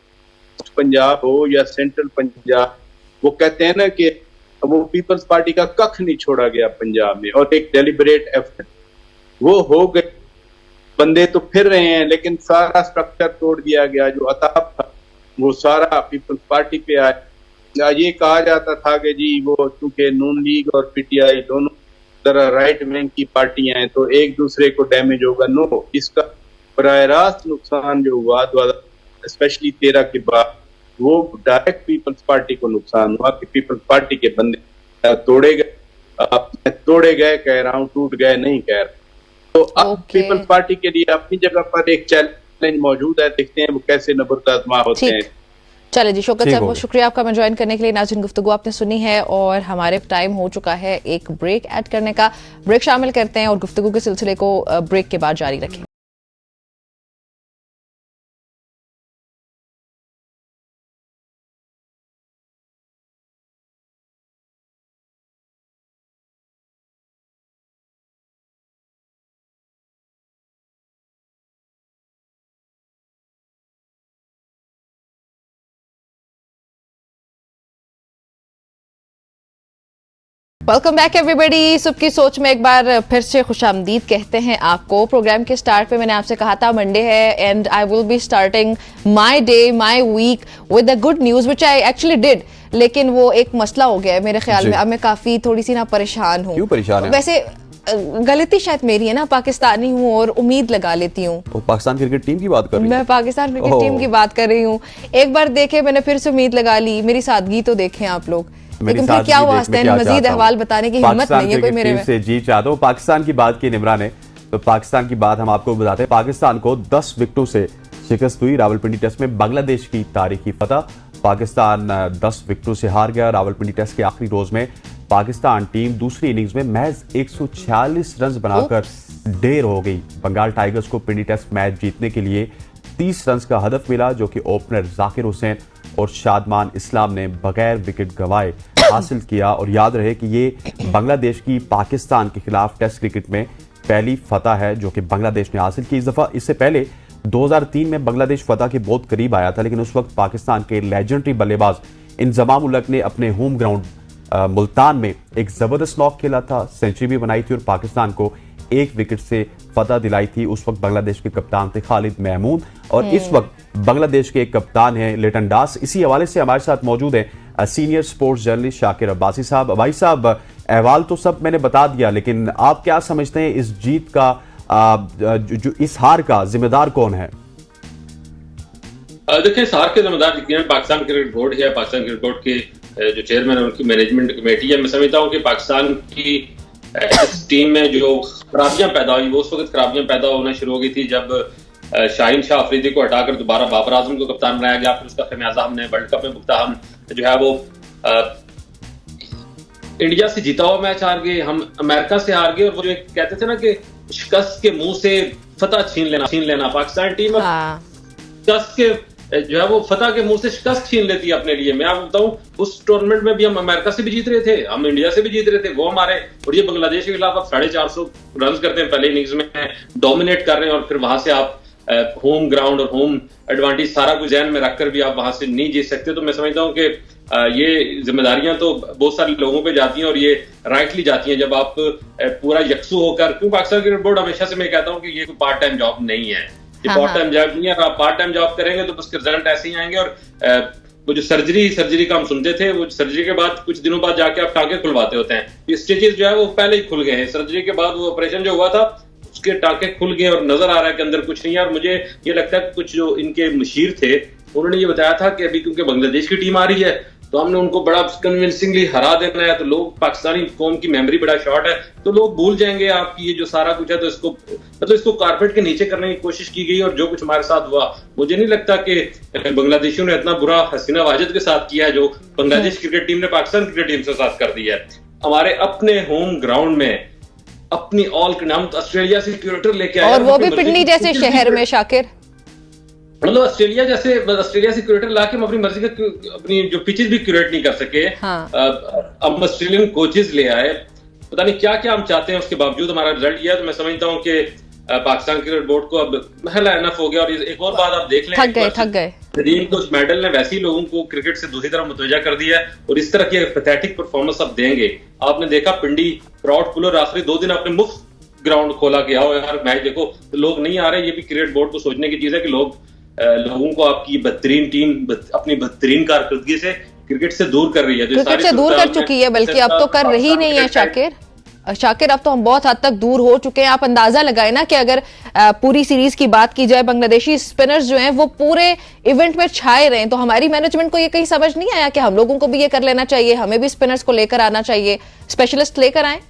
S5: पंजाब हो या सेंट्रल पंजाब, वो कहते हैं ना कि वो पीपल्स पार्टी का कख नहीं छोड़ा गया पंजाब में, और एक डेलिबरेट एफर्ट वो हो गए। बंदे तो फिर रहे हैं, लेकिन सारा स्ट्रक्चर तोड़ दिया गया, जो अताब था वो सारा पीपल्स पार्टी पे आया। ये कहा जाता था कि जी वो चूंकि नून लीग और पीटीआई दोनों तरह राइट विंग की पार्टियां हैं तो एक दूसरे को डैमेज होगा। नो, इसका बराह रास्त नुकसान जो हुआ स्पेशली 13 के बाद, वो डायरेक्ट पीपल्स पार्टी को नुकसान हुआ कि पीपल्स पार्टी के बंदे तोड़े गए कह रहा हूँ, टूट गए नहीं कह रहा। तो अब पीपल्स पार्टी के लिए अपनी जगह पर एक चैलेंज मौजूद है, देखते हैं वो कैसे नबरदात्मा होते हैं।
S1: चले जी, शौकत साहब बहुत शुक्रिया आपका, मैं ज्वाइन करने के लिए। नाज़रीन, गुफ्तगू आपने सुनी है और हमारे टाइम हो चुका है एक ब्रेक ऐड करने का। ब्रेक शामिल करते हैं और गुफ्तगू के सिलसिले को ब्रेक के बाद जारी रखें। Welcome back everybody. सुबह की सोच में एक बार फिर से खुशामदीद कहते हैं आपको। प्रोग्राम के स्टार्ट पे मैंने आपसे कहा था मंडे है and I will be starting my day my week with a good news which I actually did, लेकिन वो एक मसला हो गया है मेरे ख्याल में। अब मैं काफ़ी थोड़ी सी ना परेशान हूँ।
S2: क्यों परेशान है?
S1: वैसे गलती शायद मेरी है ना, पाकिस्तानी हूँ और उम्मीद लगा लेती हूँ।
S2: पाकिस्तान क्रिकेट टीम की बात कर रही
S1: मैं पाकिस्तान क्रिकेट टीम की बात कर रही हूँ। एक बार देखे मैंने फिर से उम्मीद लगा ली। मेरी सादगी तो देखें आप लोग, लेकिन फिर क्या हुआ हस्दैन, मजीद अहवाल बताने की हिम्मत नहीं है कोई मेरे में।
S2: से जीत चाहता हूँ। पाकिस्तान की बात की निमरा ने, तो पाकिस्तान की बात हम आपको बताते हैं। पाकिस्तान को 10 विकेटों से शिकस्त हुई रावलपिंडी टेस्ट में। बांग्लादेश की तारीखी फतह। पाकिस्तान 10 विकेटों से हार गया रावलपिंडी टेस्ट के आखिरी रोज में। पाकिस्तान टीम दूसरी इनिंग्स में महज 146 रन बनाकर ढेर हो गई। बंगाल टाइगर्स को पिंडी टेस्ट मैच जीतने के लिए 30 रन का हदफ मिला, जो कि ओपनर जाकिर हुसैन और शादमान इस्लाम ने बगैर विकेट गंवाए हासिल किया। और याद रहे कि ये बांग्लादेश की पाकिस्तान के खिलाफ टेस्ट क्रिकेट में पहली फतह है जो कि बांग्लादेश ने हासिल की। इस दफा इससे पहले 2003 में बांग्लादेश फतह के बहुत करीब आया था, लेकिन उस वक्त पाकिस्तान के लेजेंडरी बल्लेबाज इंजमाम उल हक ने अपने होम ग्राउंड मुल्तान में एक जबरदस्त नॉक खेला था, सेंचुरी भी बनाई थी और पाकिस्तान को 1 विकेट से फतह दिलाई थी। उस वक्त बांग्लादेश के कप्तान थे खालिद महमूद और इस वक्त बांग्लादेश के एक कप्तान हैं लिटन दास। इसी हवाले से हमारे साथ मौजूद है senior sports journalist Shakir Abbasi साहब। भाई साहब, अहवाल तो सब मैंने बता दिया, लेकिन आप क्या समझते हैं इस जीत का, जो इस हार का जिम्मेदार कौन है?
S7: देखिए, इस हार के जिम्मेदार पाकिस्तान क्रिकेट बोर्ड है। पाकिस्तान क्रिकेट बोर्ड के जो चेयरमैन है उनकी मैनेजमेंट कमेटी है। मैं समझता हूँ कि पाकिस्तान की इस टीम में जो खराबियां पैदा हुई, वो उस वक्त खराबियां पैदा होना शुरू हो गई थी जब शाहीन शाह अफरीदी को हटाकर दोबारा बाबर आजम को कप्तान बनाया गया। फिर उसका खमियाजा हमने वर्ल्ड कप में भुगता। हम जो है वो इंडिया से जीता हुआ मैच हार गए, हम अमेरिका से हार गए। और वो जो कहते थे ना कि शिकस्त के मुंह से फतह छीन लेना पाकिस्तान टीम शिकस्त के जो है वो फतह के मुंह से शिकस्त छीन लेती है अपने लिए। मैं आपको बताऊं, उस टूर्नामेंट में भी हम अमेरिका से भी जीत रहे थे, हम इंडिया से भी जीत रहे थे, वो हमारे। और ये बांग्लादेश के खिलाफ आप 450 रन करते हैं पहले इनिंग्स में, डोमिनेट कर रहे हैं, और फिर वहां से आप होम ग्राउंड और होम एडवांटेज सारा कुछ ध्यान में रखकर भी आप वहां से नहीं जीत सकते। तो मैं समझता हूँ कि ये जिम्मेदारियां तो बहुत सारे लोगों पे जाती हैं और ये राइटली जाती हैं जब आप पूरा यकसू होकर। क्यों पाकिस्तान क्रिकेट बोर्ड हमेशा से मैं कहता हूँ कि ये कोई पार्ट टाइम जॉब नहीं है, ये पार्ट टाइम जॉब नहीं है। अगर आप पार्ट टाइम जॉब करेंगे तो उसके रिजल्ट ऐसे ही आएंगे। और वो जो सर्जरी का हम सुनते थे, वो सर्जरी के बाद कुछ दिनों बाद जाके आप टांके खुलवाते होते हैं। ये स्टिचेस जो है वो पहले ही खुल गए हैं। सर्जरी के बाद वो ऑपरेशन जो हुआ था उसके टांके खुल गए और नजर आ रहा है कि अंदर कुछ नहीं है। और मुझे ये लगता है कुछ जो इनके मशीर थे उन्होंने ये बताया था कि अभी क्योंकि बांग्लादेश की टीम आ रही है तो हमने उनको बड़ा कन्विंसिंगली हरा देना है, तो लोग, पाकिस्तानी कौम की मेमोरी बड़ा शॉर्ट है, तो लोग भूल जाएंगे आपकी ये जो सारा कुछ है। तो इसको मतलब इसको कारपेट के नीचे करने की कोशिश की गई। और जो कुछ हमारे साथ हुआ, मुझे नहीं लगता कि बांग्लादेशियों ने इतना बुरा हसीना वाजिद के साथ किया है जो बांग्लादेश क्रिकेट टीम ने पाकिस्तान क्रिकेट टीम के साथ कर दिया है। हमारे अपने होम ग्राउंड में अपनी हम ऑस्ट्रेलिया से क्यूरेटर लेके आए,
S1: और वो भी पिंडी जैसे शहर में। शाकिर,
S7: मतलब ऑस्ट्रेलिया से क्यूरेटर लाके हम अपनी मर्जी का अपनी जो पिचेस भी क्यूरेट नहीं कर सके। हम ऑस्ट्रेलियन कोचेस ले आए, पता नहीं क्या क्या हम चाहते हैं, उसके बावजूद हमारा रिजल्ट ये है। तो मैं समझता हूँ कि पाकिस्तान क्रिकेट बोर्ड को अब महला एनफ हो गया। और एक और बात आप देख लें,
S1: थक गए
S7: नदीम कुछ मेडल ने वैसे ही लोगों को क्रिकेट से दूसरी तरफ मुतवज्जा कर दिया है। और इस तरह की पैथेटिक परफॉर्मेंस आप देंगे, आपने देखा पिंडी क्राउड पुलर आखिरी 2 दिन आपने मुफ्त ग्राउंड खोला के आओ यार मैच देखो, तो लोग नहीं आ रहे। ये भी क्रिकेट बोर्ड को सोचने की चीज है कि लोगों को आपकी बदतरीन टीम अपनी बदतरीन कारकर्दगी से क्रिकेट से दूर कर रही है।
S1: क्रिकेट से दूर कर चुकी है, बल्कि अब तो कर रही नहीं है। शाकिर, अब तो हम बहुत हद तक दूर हो चुके हैं। आप अंदाजा लगाए ना कि अगर पूरी सीरीज की बात की जाए, बांग्लादेशी स्पिनर्स जो हैं वो पूरे इवेंट में छाए रहे, तो हमारी मैनेजमेंट को ये कहीं समझ नहीं आया कि हम लोगों को भी ये कर लेना चाहिए, हमें भी स्पिनर्स को लेकर आना चाहिए, स्पेशलिस्ट लेकर आए।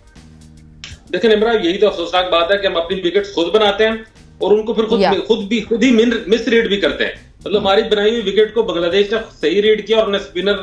S7: देखिए निम्रा, यही तो अफसोसनाक बात है कि हम अपनी विकेट खुद बनाते हैं और उनको फिर खुद ही मिस रीड भी करते हैं। मतलब हमारी बनाई हुई विकेट को बांग्लादेश ने सही रीड किया और उन्हें स्पिनर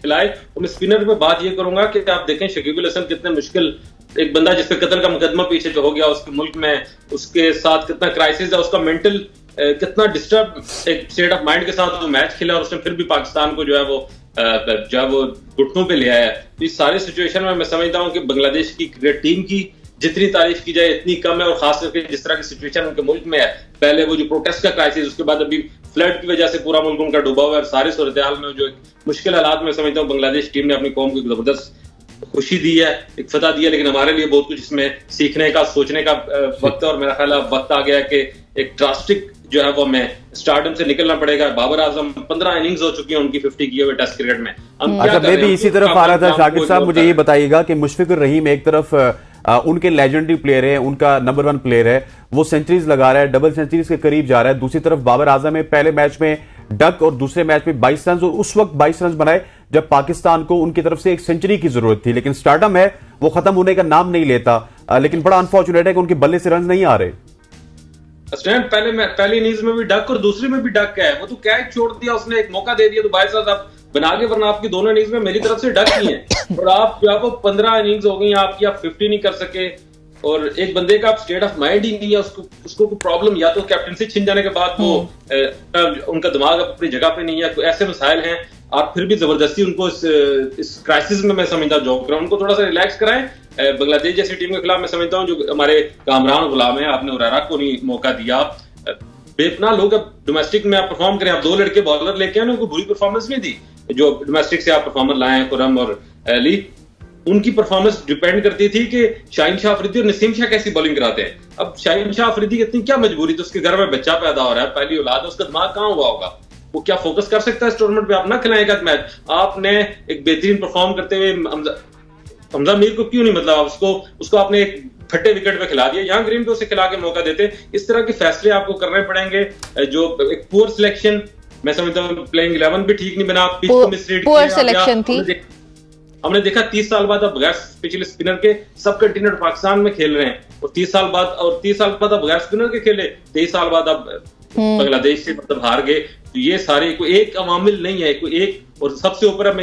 S7: खिलाए। और मैं स्पिनर पे बात ये करूंगा कि आप देखें शकीब अल हसन कितने मुश्किल, एक बंदा जिसके कत्ल का मुकदमा पीछे जो हो गया उसके मुल्क में, उसके साथ कितना क्राइसिस है, उसका मेंटल कितना डिस्टर्ब एक स्टेट ऑफ माइंड के साथ वो मैच खेला और उसने फिर भी पाकिस्तान को जो है वो घुटनों पे ले आया। तो इस सारी सिचुएशन में मैं समझता हूँ कि बांग्लादेश की क्रिकेट टीम की जितनी तारीफ की जाए इतनी कम है। और खास करके जिस तरह की सिचुएशन उनके मुल्क में है, पहले वो जो प्रोटेस्ट का क्राइसिस, उसके बाद अभी फ्लड की वजह से पूरा मुल्क उनका डूबा हुआ है। सारी सूरत हाल में जो मुश्किल हालात में समझता हूँ बांग्लादेश टीम ने अपनी कौम को जबरदस्त खुशी दी है, एक फतह दी है, लेकिन हमारे लिए बहुत कुछ इसमें सीखने का, सोचने का वक्त है। और मेरा ख्याल है वक्त आ गया है कि एक ड्रास्टिक जो है वो हमें स्टारडम से निकलना पड़ेगा। बाबर आजम 15 इनिंग्स हो चुकी है उनकी 50 किए हुए टेस्ट क्रिकेट में।
S2: अच्छा, मैं भी इसी तरफ आ रहा था शाकिर साहब, मुझे ये बताइएगा कि मुशफिकुर रहीम एक तरफ उनके लेजेंडरी प्लेयर है, उनका नंबर 1 प्लेयर है, वो सेंचुरीज लगा रहा है, डबल सेंचुरीज के करीब जा रहा है। दूसरी तरफ बाबर आजम है, पहले मैच में डक और दूसरे मैच में 22 रन, और उस वक्त 22 रन बनाए जब पाकिस्तान को उनकी तरफ से एक सेंचुरी की जरूरत थी। लेकिन स्टारडम है वो खत्म होने का नाम नहीं लेता, लेकिन बड़ा अनफॉर्चुनेट है कि उनके बल्ले से रन नहीं आ रहे।
S7: पहली इनिंग्स में भी डक और दूसरी में भी डक है, वो तो क्या छोड़ दिया उसने, एक मौका दे दिया तो भाई साहब आप बना के, वरना आपकी दोनों इनिंग्स में मेरी तरफ से डक ही है। और आप जो आपको 15 इनिंग्स हो गई आपकी, आप 50 नहीं कर सके, और एक बंदे का स्टेट ऑफ माइंड ही नहीं है, उसको कोई प्रॉब्लम, या तो कैप्टनसी छिन जाने के बाद वो उनका दिमाग अपनी जगह पे नहीं है, ऐसे मसाइल हैं। आप फिर भी जबरदस्ती उनको इस क्राइसिस में मैं समझता हूँ जॉब कराएं, उनको थोड़ा सा रिलैक्स कराएं। बांग्लादेश जैसी टीम के खिलाफ मैं समझता हूँ जो हमारे कामरान गुलाम है, आपने उरारा को नहीं मौका दिया। बेपना लोग अब डोमेस्टिक में आप परफॉर्म करें, आप 2 लड़के बॉलर लेके आए, उनको बुरी परफॉर्मेंस नहीं दी। जो डोमेस्टिक से आप परफॉर्मर लाए हैं, खुरम और अली, उनकी परफॉर्मेंस डिपेंड करती थी कि शाहीन शाह अफरीदी और नसीम शाह कैसी बॉलिंग कराते हैं। अब शाहीन शाह अफरीदी की इतनी क्या मजबूरी थी, उसके घर में बच्चा पैदा हो रहा है, पहली औलाद है, उसका दिमाग कहाँ हुआ होगा, वो क्या फोकस कर सकता है इस टूर्नामेंट पे? आप ना खिलाएगा मैच, आपने एक बेहतरीन परफॉर्म करते हुए हमजा मीर को क्यों नहीं, मतलब उसको आपने एक फटे विकेट पे खिला दिया, यहाँ ग्रीन पे उसे खिला के मौका देते। इस तरह के फैसले आपको करने पड़ेंगे। जो एक पुअर सिलेक्शन, मैं समझता हूँ प्लेइंग 11 भी ठीक नहीं बना, पिच को मिसरीड
S1: पुअर सिलेक्शन थी।
S7: हमने देखा 30 साल बाद अब बगैर पिछले स्पिनर के सब कंटिनेंट पाकिस्तान में खेल रहे हैं, और 30 साल बाद अब बगैर स्पिनर के खेले, 23 साल बाद अब बांग्लादेश से मतलब हार गए। तो ये सारे कोई एक अवामिल नहीं है, कोई एक, और सबसे ऊपर अब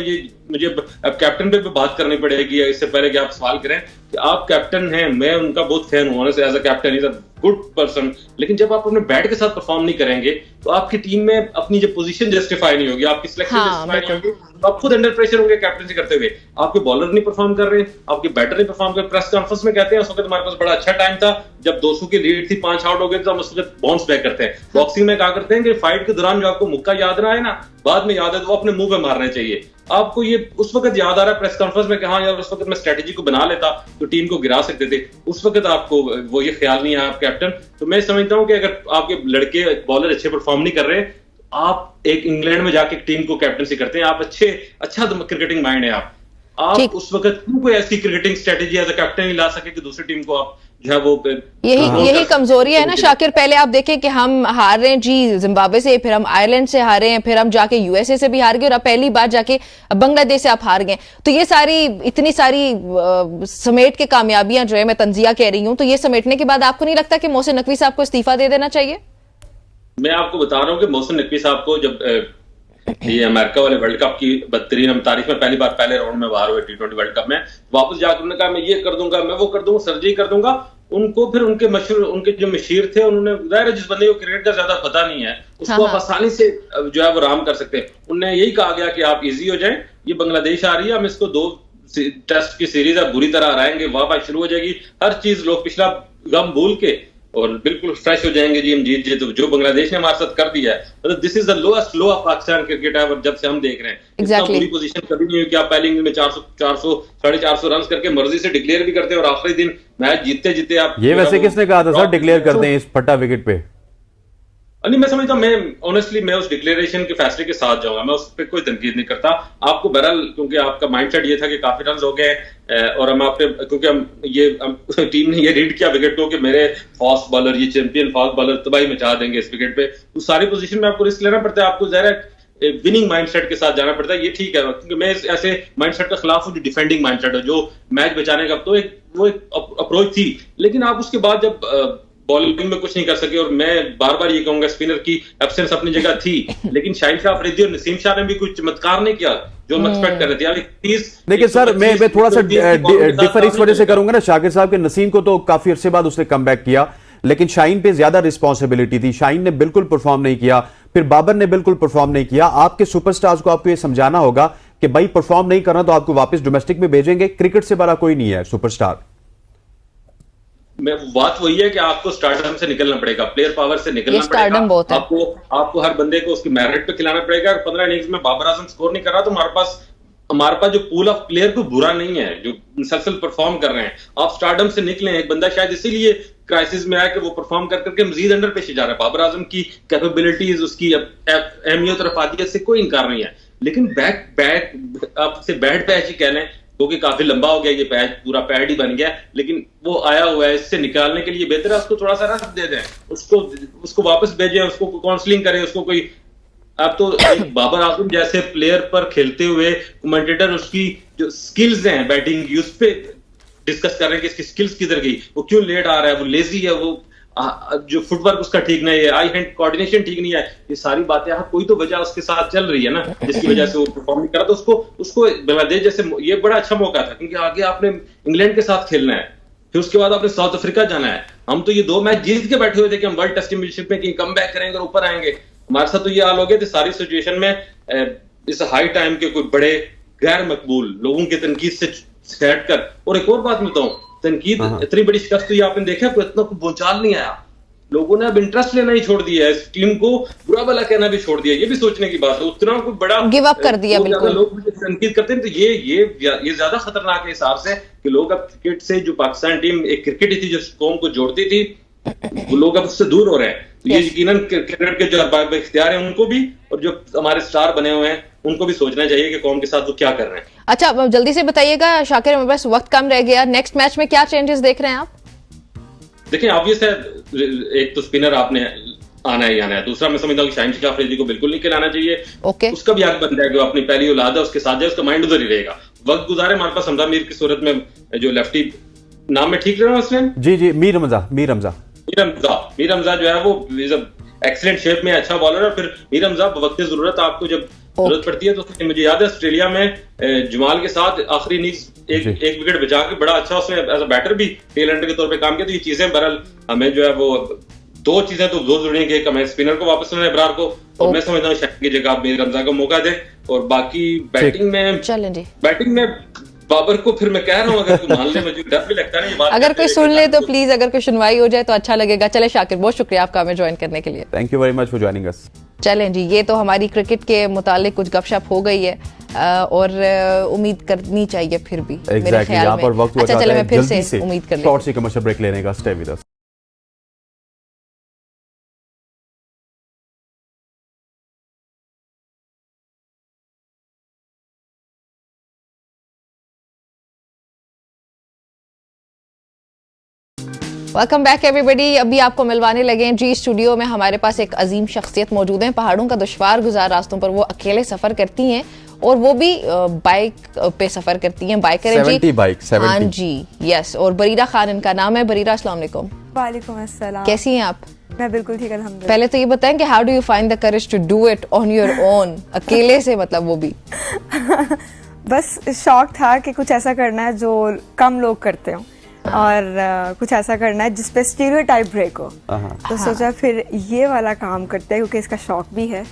S7: मुझे अब कैप्टन पे भी बात करनी पड़ेगी। इससे पहले कि आप सवाल करें कि आप कैप्टन हैं, मैं उनका बहुत फैन हूं as a captain, is a good person, लेकिन जब आप अपने बैट के साथ परफॉर्म नहीं करेंगे तो आपकी टीम में अपनी जो पोजीशन जस्टिफाई नहीं होगी, आपकी सिलेक्शन जस्टिफाई नहीं होगी, तो आप खुद अंडर प्रेशर होंगे कैप्टनसी करते हुए। आपके बॉलर नहीं परफॉर्म कर रहे, आपके बैटर नहीं परफॉर्म कर रहे। प्रेस कॉन्फ्रेंस में कहते हैं उस वक्त हमारे पास बड़ा अच्छा टाइम था, जब 200 की लीड थी, 5 आउट हो गए तो हम उस वक्त बाउंस बैक करते हैं। बॉक्सिंग में क्या करते हैं कि फाइट के दौरान जो आपको मुक्का याद रहा है ना, बाद में याद है तो वो अपने मुंह पे मारना चाहिए। आपको ये उस वक्त याद आ रहा है प्रेस कॉन्फ्रेंस में कि हाँ यार उस वक्त मैं स्ट्रेटेजी को बना लेता तो टीम को गिरा सकते थे, उस वक्त आपको वो ये ख्याल नहीं है आप कैप्टन। तो मैं समझता हूं कि अगर आपके लड़के बॉलर अच्छे परफॉर्म नहीं कर रहे, आप एक इंग्लैंड में जाके टीम को कैप्टनसी करते हैं, आप अच्छा क्रिकेटिंग माइंड है, आप उस वक्त क्यों कोई ऐसी cricketing strategy as a captain नहीं ला सके कि दूसरी टीम को आप जो है वो
S1: यही कमजोरी है ना शाकिर। पहले आप देखें कि हम हार रहे हैं जी जिम्बाब्वे से, फिर हम आयरलैंड से हारे हैं, फिर हम जाके यूएसए से भी हार गए, और अब पहली बार जाके बांग्लादेश से आप हार गए। तो ये इतनी सारी समेट के कामयाबियां जो है, मैं तंजिया कह रही हूं, तो ये समेटने के बाद आपको नहीं लगता कि मोहसिन नकवी साहब को इस्तीफा दे देना चाहिए?
S7: मैं आपको बता रहा हूं कि मोहसिन नकवी साहब को जब ये अमेरिका वाले वर्ल्ड कप की 72 तारीख में पहली बार पहले राउंड में बाहर हुए T20 वर्ल्ड कप में, वापस जाकर उन्होंने कहा मैं ये कर दूंगा, मैं वो कर दूंगा, सर्जरी कर दूंगा। उनको फिर उनके जो मशीर थे, उन्होंने जाहिर है जिस बंदे को क्रिकेट का ज्यादा पता नहीं है उसको आप आसानी से जो है वो राम कर सकते हैं। उन्हें यही कहा गया कि आप इजी हो जाएं, ये बांग्लादेश आ रही है, हम इसको 2 टेस्ट की सीरीज है बुरी तरह हराएंगे, वापस शुरू हो जाएगी, हर चीज लोग पिछला गम भूल के और बिल्कुल फ्रेश हो जाएंगे जी, हम जीत जे। तो जो बांग्लादेश ने हमारे साथ कर दिया है, मतलब this is the lowest low of Pakistan cricket है जब से हम देख रहे हैं। इतना बुरी पोजीशन कभी नहीं हुई कि आप पहले इनिंग में 400 साढ़े 400 रन करके मर्जी से डिक्लेयर भी करते हैं और आखिरी दिन मैच जीतते आप
S2: ये वैसे किसने कहा था सर डिक्लेयर करते हैं इस फटा विकेट पे?
S7: नहीं, मैं समझता हूँ, मैं ऑनेस्टली मैं उस डिक्लेरेशन के फैसले के साथ जाऊंगा, मैं उस पर कोई तनकीद नहीं करता। आपको बहरहाल क्योंकि आपका माइंडसेट ये था कि काफी रन हो गए, और हम आपने क्योंकि टीम ने ये रीड किया विकेट को कि मेरे फास्ट बॉलर, ये चैंपियन फास्ट बॉलर तबाही मचा देंगे इस विकेट पे, तो सारी पोजीशन में आपको रिस्क लेना पड़ता है, आपको ज़ाहिर विनिंग माइंडसेट के साथ जाना पड़ता है। ये ठीक है, क्योंकि मैं ऐसे माइंडसेट के खिलाफ हूँ जो डिफेंडिंग माइंडसेट है, जो मैच बचाने का, तो वो एक अप्रोच थी। लेकिन आप उसके बाद जब बॉलिंग में कुछ नहीं कर सके, और मैं बार बार ये कहूंगा स्पिनर की एब्सेंस अपनी जगह थी, लेकिन शाहीन शाह अफरीदी और नसीम शाह ने भी कुछ चमत्कार नहीं किया जो हम एक्सपेक्ट कर रहे थे।
S2: लेकिन सर मैं थोड़ा सा डिफर इस वजह से करूंगा ना शाकिर साहब के, नसीम को तो काफी अरसे बाद उसने कम बैक किया, लेकिन शाहीन पे ज्यादा रिस्पॉन्सिबिलिटी थी, शाहीन ने बिल्कुल परफॉर्म नहीं किया, फिर बाबर ने बिल्कुल परफॉर्म नहीं किया। आपके सुपरस्टार्स को आपको ये समझाना होगा कि भाई परफॉर्म नहीं करना तो आपको वापस डोमेस्टिक में भेजेंगे, क्रिकेट से बड़ा कोई नहीं है सुपरस्टार।
S7: बात वही है कि आपको स्टारडम से निकलना पड़ेगा, प्लेयर पावर से निकलना पड़ेगा, आपको हर बंदे को उसके मेरिट पे खिलाना पड़ेगा। 15 इनिंग्स में बाबर आजम स्कोर नहीं कर रहा तो हमारे पास हमारे पास जो पूल ऑफ प्लेयर कोई बुरा नहीं है, जो मुसलसल परफॉर्म कर रहे हैं। आप स्टारडम से निकले, एक बंदा शायद इसीलिए क्राइसिस में आया कि वो परफॉर्म कर करके मजीद अंडर पेश जा रहा है। बाबर आजम की कैपेबिलिटीज, उसकी अहमियत और अफादियत से कोई इनकार नहीं है, लेकिन आपसे बैड पैच ही कहना है क्योंकि काफी लंबा हो गया ये पैच, पूरा पैड ही बन गया, लेकिन वो आया हुआ है, इससे निकालने के लिए बेहतर है उसको थोड़ा सा रेस्ट दे दें, उसको वापस भेजें, उसको काउंसलिंग करें, उसको कोई। अब तो बाबर आजम जैसे प्लेयर पर खेलते हुए कमेंटेटर उसकी जो स्किल्स हैं बैटिंग की उस पे डिस्कस कर रहे हैं कि इसकी स्किल्स किधर गई, वो क्यों लेट आ रहा है, वो लेजी है, वो जो फुटवर्क उसका ठीक नहीं है, आई हैंड कोऑर्डिनेशन ठीक नहीं है, ये सारी बातें कोई तो वजह उसके साथ चल रही है ना, जिसकी वजह से वो परफॉर्म नहीं कर रहा। तो उसको बांग्लादेश जैसे ये बड़ा अच्छा मौका था, क्योंकि आगे आपने इंग्लैंड के साथ खेलना है, फिर उसके बाद आपने साउथ अफ्रीका जाना है। हम तो ये 2 मैच जीत के बैठे हुए थे कि हम वर्ल्ड टेस्ट चैंपियनशिप में कहीं कम बैक करेंगे और ऊपर आएंगे। हमारे साथ तो ये हाल हो गया, सारी सिचुएशन में इस हाई टाइम के कोई बड़े गैर मकबूल लोगों की तनकीद से सेट कर। और एक और बात मैं बताऊं, तनकीद इतनी बड़ी शिकस्त हुई, आपने देखा कोई इतना कोई बोलचाल नहीं आया, लोगों ने अब इंटरेस्ट लेना ही छोड़ दिया है, इस टीम को बुरा भला कहना भी छोड़ दिया। ये भी सोचने की बात है, उतना कोई बड़ा
S1: गिव अप कर दिया बिल्कुल।
S7: लोग मुझे तनकीद करते हैं, तो ये ज्यादा खतरनाक है हिसाब से कि लोग अब क्रिकेट से, जो पाकिस्तान टीम एक क्रिकेट ही थी जो कौम को जोड़ती थी, वो लोग अब उससे दूर हो रहे हैं। तो ये यकीनन क्रिकेट के जो अरबाब इख्तियार हैं उनको भी, और जो हमारे स्टार बने हुए हैं उनको भी सोचना चाहिए कि कौम के साथ वो क्या कर रहे हैं।
S1: अच्छा, अब जल्दी से बताइएगा शाकिर, हमारे पास वक्त कम रह गया, नेक्स्ट मैच में क्या चेंजेस देख रहे हैं आप?
S7: देखिए ऑब्वियस है, एक तो स्पिनर आपने आना ही आना है, दूसरा मैं समझता हूँ कि शाहीन शाह अफरीदी को बिल्कुल नहीं खिलाना चाहिए।
S1: ओके,
S7: उसका भी हक बनता है कि वो अपनी पहली औलाद है, उसके साथ जाए, उसका माइंड उधर ही रहेगा, वक्त गुजारे। हमारे पास हमजा मीर की सूरत में जो लेफ्टी, नाम में ठीक रहा हूँ उसमें,
S2: जी मीर हमजा
S7: जो है वो एक्सीलेंट शेप में अच्छा बॉलर है। फिर मीर हमजा वक्त जरूरत, आपको जब जरूरत पड़ती है तो मुझे याद है ऑस्ट्रेलिया में जमाल के साथ आखिरी इनिंग्स एक विकेट बचा के बड़ा अच्छा उसने एज अ बैटर भी टेल एंडर के तौर पे काम किया। तो ये चीजें बहरहाल हमें जो है वो 2 चीजें तो बहुत जरूरी है कि हमें स्पिनर को वापस लाना है इब्रार को, और मैं समझता हूँ शायद की जगह मीर हमजा को मौका दे। और बाकी बैटिंग में बाबर को फिर मैं कह रहा हूँ, अगर कोई मान ले, मुझे डर भी लगता है ना,
S1: अगर कोई सुन ले तो प्लीज, अगर कोई सुनवाई हो जाए तो अच्छा लगेगा। चले शाकिर, बहुत शुक्रिया आपका हमें ज्वाइन करने के लिए।
S2: Thank you very much for joining us.
S1: चलें जी, ये तो हमारी क्रिकेट के मुतालिक कुछ गपशप हो गई है, और उम्मीद करनी चाहिए फिर भी मेरे ख्याल में। अच्छा चले, मैं फिर से उम्मीद कर
S2: शॉर्ट सी कमर्शियल ब्रेक लेने का, stay with us.
S1: Welcome back everybody. अभी आपको मिलवाने लगे हैं जी स्टूडियो में, हमारे पास एक अजीम शख्सियत मौजूद है। पहाड़ों का दुश्वार गुजार रास्तों पर वो अकेले सफर करती हैं, और वो भी बाइक पे सफर करती हैं। बाइकर है जी,
S2: 70
S1: हाँ जी, यस। और बरीरा खान इनका नाम है। बरीरा, अस्सलाम वालेकुम।
S8: वालेकुम अस्सलाम।
S1: कैसी हैं आप?
S8: मैं बिल्कुल ठीक, अल्हम्दुलिल्लाह।
S1: पहले तो ये बताएं कि how do you find the courage to do it on your own, अकेले से, मतलब वो भी?
S8: बस शौक था कि कुछ ऐसा करना है जो कम लोग करते हो, और कुछ ऐसा करना है जिसपे स्टीरियोटाइप ब्रेक हो। तो सोचा फिर ये वाला काम करते हैं, क्योंकि इसका शौक भी है।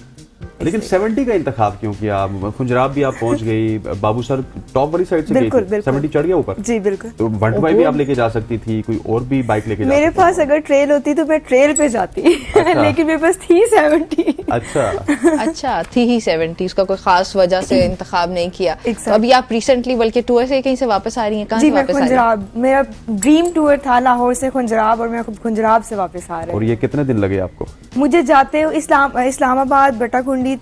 S2: लेकिन 70 का इंतखाब क्यों किया? खुंजराब भी आप पहुंच गई, बाबू सर टॉप वाली साइड से गई थी, 70 चढ़ गया ऊपर?
S8: जी बिल्कुल।
S2: तो वनटू भी आप लेके जा सकती थी, कोई और भी बाइक लेके जा
S8: मेरे पास अगर ट्रेल होती तो मैं ट्रेल पे जाती। अच्छा। लेकिन मेरे पास थी 70।
S1: अच्छा थी ही 70, उसका कोई खास वजह से इंतखाब नहीं किया। तो अभी आप रिसेंटली बल्कि टूर से कहीं से वापस आ रही हैं? कहाँ से वापस आ रही हैं?
S8: मेरा ड्रीम टूर था लाहौर से खुंजराब, और मैं खुंजराब से वापस आ रही हूँ।
S2: और ये कितने दिन लगे आपको?
S8: मुझे जाते हुए इस्लामाबाद बटाकुंडी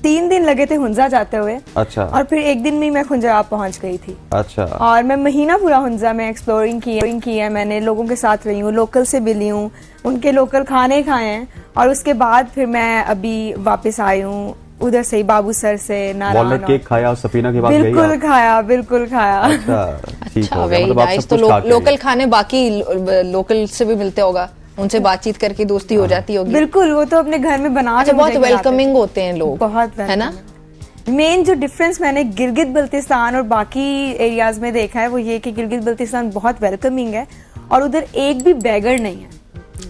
S8: 3 दिन लगे थे हुंजा जाते हुए।
S2: अच्छा।
S8: और फिर एक दिन में मैं खुंजराब पहुंच गई थी।
S2: अच्छा।
S8: और मैं महीना पूरा हुंजा में एक्सप्लोरिंग की है, मैंने लोगों के साथ रही हूँ, लोकल से मिली हूँ, उनके लोकल खाने खाए हैं, और उसके बाद फिर मैं अभी वापस आई हूँ उधर से, बाबू सर से
S2: वॉलनट केक खाया, सफीना के बाद
S8: बिल्कुल खाया।
S2: अच्छा,
S1: वेरी नाइस। तो लोकल खाने बाकी लोकल से भी मिलते होगा, उनसे बातचीत करके दोस्ती हो जाती होगी?
S8: बिल्कुल, वो तो अपने घर में बना।
S1: अच्छा, बहुत वेलकमिंग होते हैं लोग,
S8: बहुत,
S1: है ना?
S8: मेन जो डिफरेंस मैंने गिलगित बल्तिस्तान और बाकी एरियाज में देखा है वो ये कि गिलगित बल्तिस्तान बहुत वेलकमिंग है, और उधर एक भी बैगर नहीं है।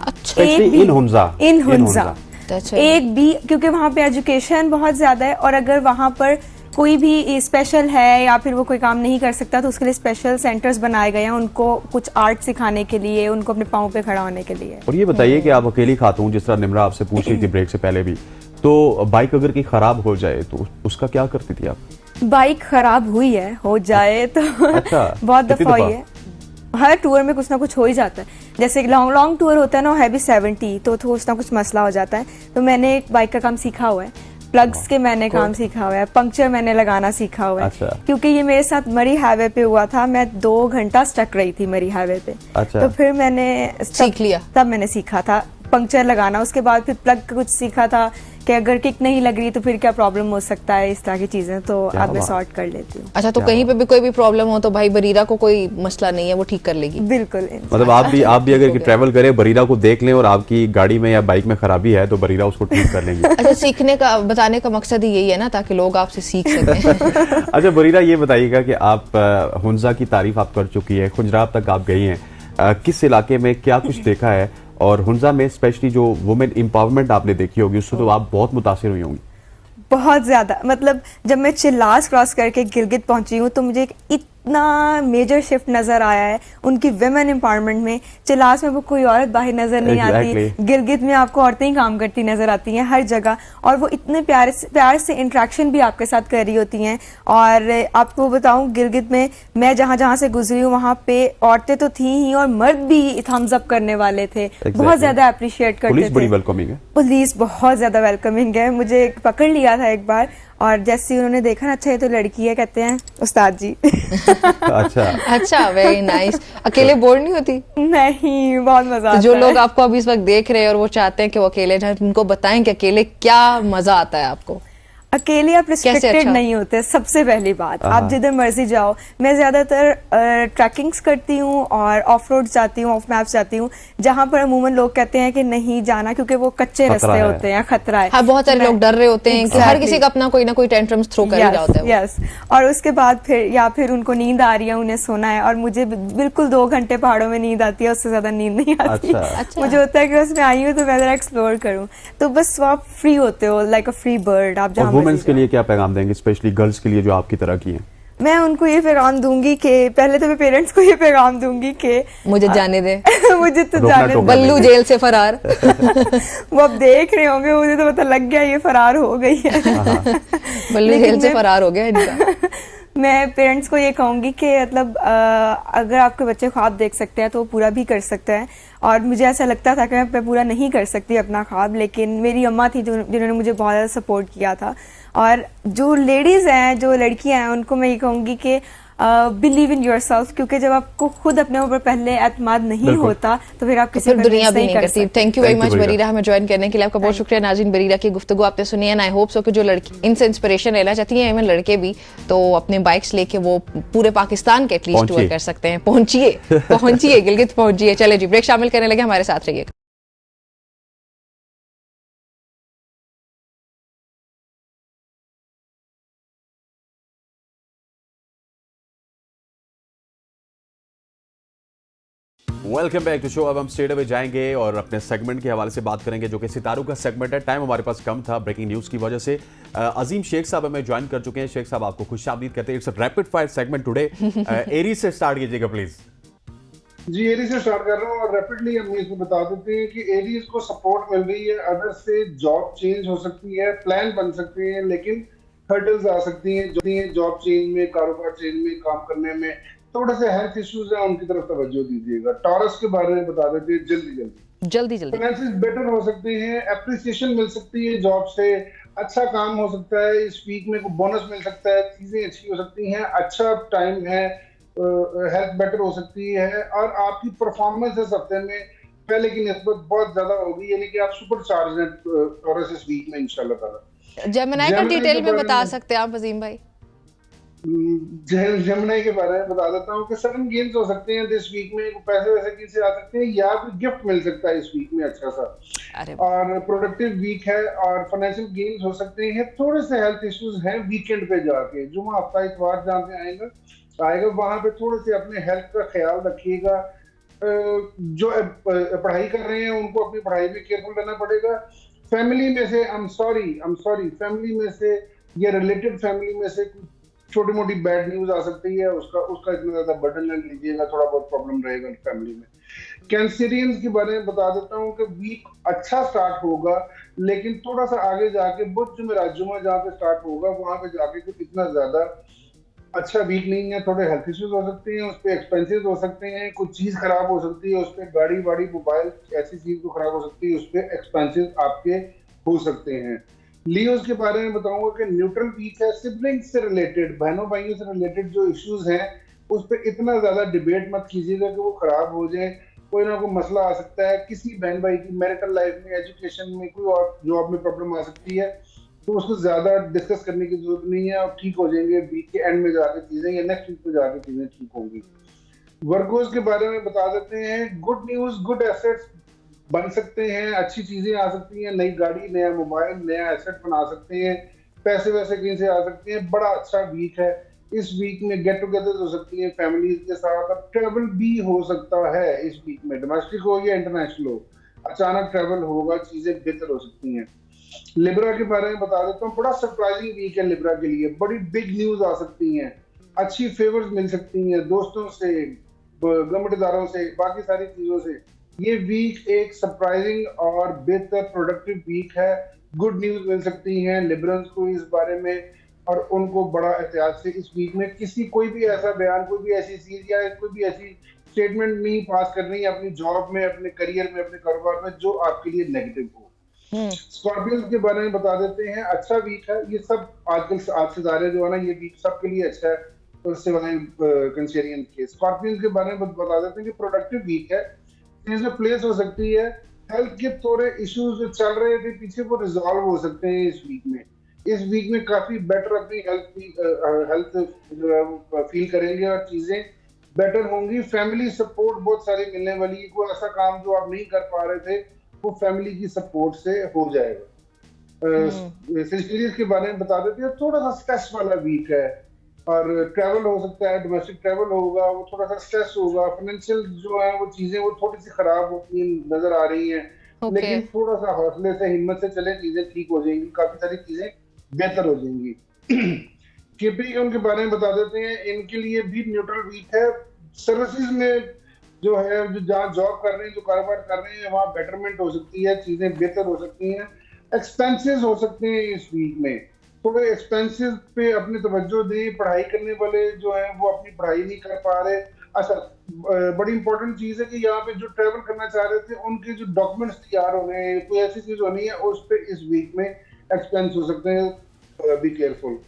S1: अच्छा,
S2: इन हुंजा
S8: एक भी, क्योंकि वहाँ पे एजुकेशन बहुत ज्यादा है, और अगर वहाँ पर कोई भी स्पेशल है या फिर वो कोई काम नहीं कर सकता तो उसके लिए स्पेशल सेंटर्स बनाए गए हैं उनको कुछ आर्ट सिखाने के लिए, उनको अपने पाँव पे खड़ा होने के लिए।
S2: और ये बताइए कि आप अकेली खातून, जिस तरह निम्रा आपसे पूछ रही थी ब्रेक से पहले भी, तो बाइक अगर की खराब हो जाए तो उसका क्या करती थी आप?
S8: बाइक खराब हुई है, हो जाए तो बहुत दफा हुई है। हर टूर में कुछ ना कुछ हो ही जाता है। जैसे लॉन्ग टूर होता है ना, हैवी 70 तो कुछ ना कुछ मसला हो जाता है। तो मैंने एक बाइक का काम सीखा हुआ है, प्लग्स के मैंने काम सीखा हुआ है, पंक्चर मैंने लगाना सीखा हुआ है। क्योंकि ये मेरे साथ मरी हाईवे पे हुआ था, मैं 2 घंटा स्टक रही थी मरी हाईवे पे। तो फिर मैंने
S1: सीख लिया,
S8: तब मैंने सीखा था पंक्चर लगाना। उसके बाद फिर प्लग का कुछ सीखा था कि अगर किक नहीं लग रही तो फिर क्या प्रॉब्लम हो सकता है, इस तरह की चीजें तो अब मैं सॉर्ट कर लेती हूँ।
S1: अच्छा, तो कहीं पे भी कोई भी प्रॉब्लम हो तो भाई बरीरा को कोई मसला नहीं है, वो ठीक कर लेगी।
S8: बिल्कुल,
S2: मतलब आप भी अगर ट्रैवल करें, बरीरा को देख लें और आपकी गाड़ी में या बाइक में खराबी है तो बरीरा उसको ठीक कर लेंगे।
S1: अच्छा, सीखने का बताने का मकसद ही यही है ना, ताकि लोग आपसे सीख सकें।
S2: अच्छा बरीरा, ये बताइएगा कि आप हुंजा की तारीफ आप कर चुकी है, खुजरात तक आप गई हैं, किस इलाके में क्या कुछ देखा है, और हुंजा में स्पेशली जो वुमेन एम्पावरमेंट आपने देखी होगी उससे तो आप बहुत मुतासिर हुई होंगी।
S8: बहुत ज्यादा, मतलब जब मैं चिल्लास क्रॉस करके गिलगित पहुंची हूँ तो मुझे इतना मेजर शिफ्ट नजर आया है उनकी विमेन एम्पावरमेंट में। चिल्लास में वो कोई औरत बाहर नजर नहीं आती, गिलगित में आपको औरतें ही काम करती नजर आती हैं हर जगह, और वो इतने प्यार से इंटरेक्शन भी आपके साथ कर रही होती हैं। और आपको बताऊं, गिलगित में मैं जहां जहां से गुजरी हूँ वहां पे औरतें तो थी ही और मर्द भी थम्स अप करने वाले थे, बहुत ज्यादा अप्रिशिएट करते थे।
S2: पुलिस बड़ी वेलकमिंग है,
S8: पुलिस बहुत ज्यादा वेलकमिंग है। मुझे पकड़ लिया था एक बार, और जैसे उन्होंने देखा ना, अच्छा ये तो लड़की है, कहते हैं उस्ताद जी।
S1: अच्छा, वेरी नाइस। अकेले बोर नहीं होती?
S8: नहीं, बहुत मजा आता है।
S1: जो लोग आपको अभी इस वक्त देख रहे हैं और वो चाहते हैं कि वो अकेले जाएं, उनको बताएं कि अकेले क्या मजा आता है आपको।
S8: अकेले आप रिस्ट्रिक्टेड नहीं होते, सबसे पहली बात। आप जिधर मर्जी जाओ। मैं ज्यादातर ट्रैकिंग्स करती हूँ और ऑफ रोड जाती हूँ, ऑफ मैप्स जाती हूँ, जहाँ पर अमूमन लोग कहते हैं कि नहीं जाना क्योंकि वो कच्चे रास्ते होते हैं, खतरा है।
S1: हाँ, बहुत सारे लोग डर रहे होते हैं कि हर किसी का अपना कोई ना कोई टेंट्रम्स थ्रो कर ही रहा होता है।
S8: यस, और उसके बाद फिर उनको नींद आ रही है, उन्हें सोना है, और मुझे बिल्कुल 2 घंटे पहाड़ों में नींद आती है, उससे ज्यादा नींद नहीं आती। मुझे होता है कि उसमें आई हूँ तो मैं जरा एक्सप्लोर करूँ। तो बस आप फ्री होते हो, लाइक अ फ्री बर्ड। आप जहाँ
S2: वुमेन्स के लिए क्या पैगाम देंगे, स्पेशली गर्ल्स के लिए जो आपकी तरह की हैं?
S8: मैं उनको ये पैगाम दूंगी कि पहले तो मैं पेरेंट्स को ये पैगाम दूंगी कि
S1: मुझे जाने दे।
S8: मुझे तो जाने दे।
S1: बल्लू जेल से फरार।
S8: वो अब देख रहे होंगे, मुझे तो पता लग गया ये फरार हो गई है।
S1: बल्लू जेल से फरार हो गया इनका।
S8: मैं पेरेंट्स को ये कहूंगी कि मतलब अगर आपके बच्चे ख्वाब देख सकते हैं तो वो पूरा भी कर सकते हैं। और मुझे ऐसा लगता था कि मैं पूरा नहीं कर सकती अपना ख्वाब, लेकिन मेरी अम्मा थी जिन्होंने मुझे बहुत ज़्यादा सपोर्ट किया था। और जो लेडीज़ हैं, जो लड़कियां हैं, उनको मैं ये कहूँगी कि बिलीव इन योरसेल्फ, क्योंकि जब आपको खुद अपने ऊपर पहले एतमाद नहीं होता तो फिर आप किसी
S1: दुनिया भी नहीं करती। Thank you very much Bareera, हमें ज्वाइन करने के लिए आपका बहुत शुक्रिया। नाज़रीन, बरीरा की गुफ्तगू आपने सुनी है, एंड आई होप सो कि जो लड़की इनसे इंस्पिरेशन लेना चाहती हैं, इवन लड़के भी, तो अपने बाइक्स लेके वो पूरे पाकिस्तान के एटलीस्ट टूर कर सकते हैं। पहुंचिए गिलगित पहुंचिए। चले जी, ब्रेक शामिल करने लगे, हमारे साथ रहिएगा।
S2: Welcome back to show. अब हम स्ट्रेट अवे जाएंगे और अपने सेगमेंट के हवाले से बात करेंगे जो कि सितारों का सेगमेंट है। टाइम हमारे पास कम था ब्रेकिंग न्यूज़ की वजह से। अजीम शेख साहब हमें ज्वाइन कर चुके हैं। शेख साहब, आपको खुशामदीद कहते हैं। It's a rapid fire segment today. Aries से स्टार्ट कीजिएगा प्लीज।
S9: जी, एरीज से स्टार्ट कर रहा हूँ और रैपिडली हम इसको बता देते हैं कि एरीज को सपोर्ट मिल रही है। अदर से जॉब चेंज हो सकती है, प्लान बन सकते हैं, लेकिन हर्डल्स आ सकती हैं जॉब चेंज में, कारोबार चेंज में, काम करने में। थोड़े से हेल्थ इश्यूज हैं, उनकी तरफ तवज्जो दीजिएगा। टॉरस के बारे में बता देते हैं जल्दी। फाइनेंसेस बेटर हो सकते हैं, एप्रिसिएशन मिल सकती है जॉब से, अच्छा काम हो सकता है, इस वीक में कोई बोनस मिल सकता है, चीजें अच्छी हो सकती हैं, अच्छा टाइम है, हेल्थ बेटर हो सकती है, और आपकी परफॉर्मेंस इस हफ्ते में पहले की निस्बत बहुत ज्यादा होगी, यानी कि आप सुपर चार्ज हैं टॉरस इस वीक में इंशाल्लाह ताला।
S1: जेमिनी का डिटेल में बता सकते हैं आप अजीम भाई?
S9: जेमिनी के बारे में बता देता हूँ कि सडन गेन्स हो सकते हैं दिस वीक में, पैसे वैसे किसी आ सकते हैं, या फिर गिफ्ट मिल सकता है इस वीक में अच्छा सा, और प्रोडक्टिव वीक है, और फाइनेंशियल गेन्स हो सकते हैं। थोड़े से हेल्थ इश्यूज हैं वीकेंड पे जाके, जुमा हफ्ता इतवार जहाँ पे आएगा वहां पे थोड़े से अपने हेल्थ का ख्याल रखिएगा। जो पढ़ाई कर रहे हैं उनको अपनी पढ़ाई में केयरफुल रहना पड़ेगा। फैमिली में से आई एम सॉरी फैमिली में से या रिलेटेड फैमिली में से छोटी मोटी बैड न्यूज आ सकती है, उसका इतना ज्यादा बर्डन नहीं लीजिएगा, थोड़ा बहुत प्रॉब्लम रहेगा फैमिली में। कैंसेरियंस के बारे में बता देता हूँ कि वीक अच्छा स्टार्ट होगा, लेकिन थोड़ा सा आगे जाके बुध जुमेरात जहाँ पे स्टार्ट होगा वहां पे जाके कुछ इतना ज्यादा अच्छा वीक नहीं है। थोड़े हेल्थ इश्यूज हो सकते हैं, उस पर एक्सपेंसिव हो सकते हैं, कुछ चीज खराब हो सकती है, उस पर गाड़ी वाड़ी मोबाइल ऐसी चीज तो खराब हो सकती है, उस पर एक्सपेंसिव आपके हो सकते हैं। लियोज के बारे में बताऊंगा कि न्यूट्रल वीक है, सिबलिंग्स से रिलेटेड, बहनों भाइयों से रिलेटेड जो इश्यूज हैं उस पर इतना ज्यादा डिबेट मत कीजिएगा कि वो खराब हो जाए। कोई ना कोई मसला आ सकता है किसी बहन भाई की मैरिटल लाइफ में, एजुकेशन में, कोई और जॉब में प्रॉब्लम आ सकती है, तो उसको ज्यादा डिस्कस करने की जरूरत नहीं है और ठीक हो जाएंगे वीक के एंड में जाके चीजें, या नेक्स्ट वीक में जाके चीजें ठीक होंगी। वर्गोस के बारे में बता देते हैं, गुड न्यूज, गुड एसेट्स बन सकते हैं, अच्छी चीजें आ सकती हैं, नई गाड़ी, नया मोबाइल, नया एसेट बना सकते हैं, पैसे वैसे कहीं से आ सकते हैं। बड़ा अच्छा वीक है, इस वीक में गेट टुगेदर हो सकती है फैमिलीज के साथ, अब ट्रेवल भी हो सकता है इस वीक में, डोमेस्टिक हो या इंटरनेशनल हो, अचानक ट्रेवल होगा, चीजें बेहतर हो सकती हैं। लिब्रा के बारे में बता देता हूँ, बड़ा सरप्राइजिंग वीक है लिब्रा के लिए, बड़ी बिग न्यूज आ सकती हैं, अच्छी फेवर्स मिल सकती हैं दोस्तों से, गवर्नमेंट इदारों से, बाकी सारी चीजों से। ये वीक एक सरप्राइजिंग और बेहतर प्रोडक्टिव वीक है, गुड न्यूज मिल सकती हैं लिबरल्स को इस बारे में, और उनको बड़ा एहतियात से इस वीक में कोई भी ऐसा बयान, कोई भी ऐसी चीज या कोई भी ऐसी स्टेटमेंट नहीं पास करनी है अपनी जॉब में, अपने करियर में, अपने कारोबार में जो आपके लिए नेगेटिव हो। स्कॉर्पियंस के बारे में बता देते हैं, अच्छा वीक है, ये सब आजकल आज से ज़्यादा जो है ना, ये वीक सबके लिए अच्छा है, उससे कैंसेरियन के। स्कॉर्पियंस के बारे में बता देते हैं कि प्रोडक्टिव वीक है, चीजें प्लेस हो सकती है, हेल्थ के थोड़े इश्यूज जो चल रहे थे पीछे वो रिजॉल्व हो सकते हैं इस वीक में। इस वीक में काफी बेटर अपनी हेल्थ जो है वो फील करेंगे और चीजें बेटर होंगी। फैमिली सपोर्ट बहुत सारी मिलने वाली है, कोई ऐसा काम जो आप नहीं कर पा रहे थे वो फैमिली की सपोर्ट से हो जाएगा। सेजिटेरियस के बारे में बता देते हैं, थोड़ा सा स्ट्रेस वाला वीक है और ट्रैवल हो सकता है, डोमेस्टिक ट्रैवल होगा, वो थोड़ा सा स्ट्रेस होगा, फाइनेंशियल जो है वो चीजें वो थोड़ी सी खराब होती नजर आ रही हैं, लेकिन थोड़ा सा हौसले से, हिम्मत से चले, चीजें ठीक हो जाएंगी, काफी सारी चीजें बेहतर हो जाएंगी। केपीएम के बारे में बता देते हैं, इनके लिए भी न्यूट्रल वीक है। सर्विसेज में जो है, जो जहाँ जॉब कर रहे हैं, जो कारोबार कर रहे हैं, वहाँ बेटरमेंट हो सकती है, चीजें बेहतर हो सकती हैं। एक्सपेंसेस हो सकते हैं इस वीक में, थोड़े एक्सपेंसेस पे अपनी तवज्जो दें। पढ़ाई करने वाले जो हैं वो अपनी पढ़ाई नहीं कर पा रहे। अच्छा, बड़ी इंपॉर्टेंट चीज है कि यहाँ पे जो ट्रेवल करना चाह रहे थे उनके जो डॉक्यूमेंट्स तैयार होने हैं, कोई ऐसी चीज होनी है, उस पे इस वीक में एक्सपेंस हो सकते हैं, बी केयरफुल।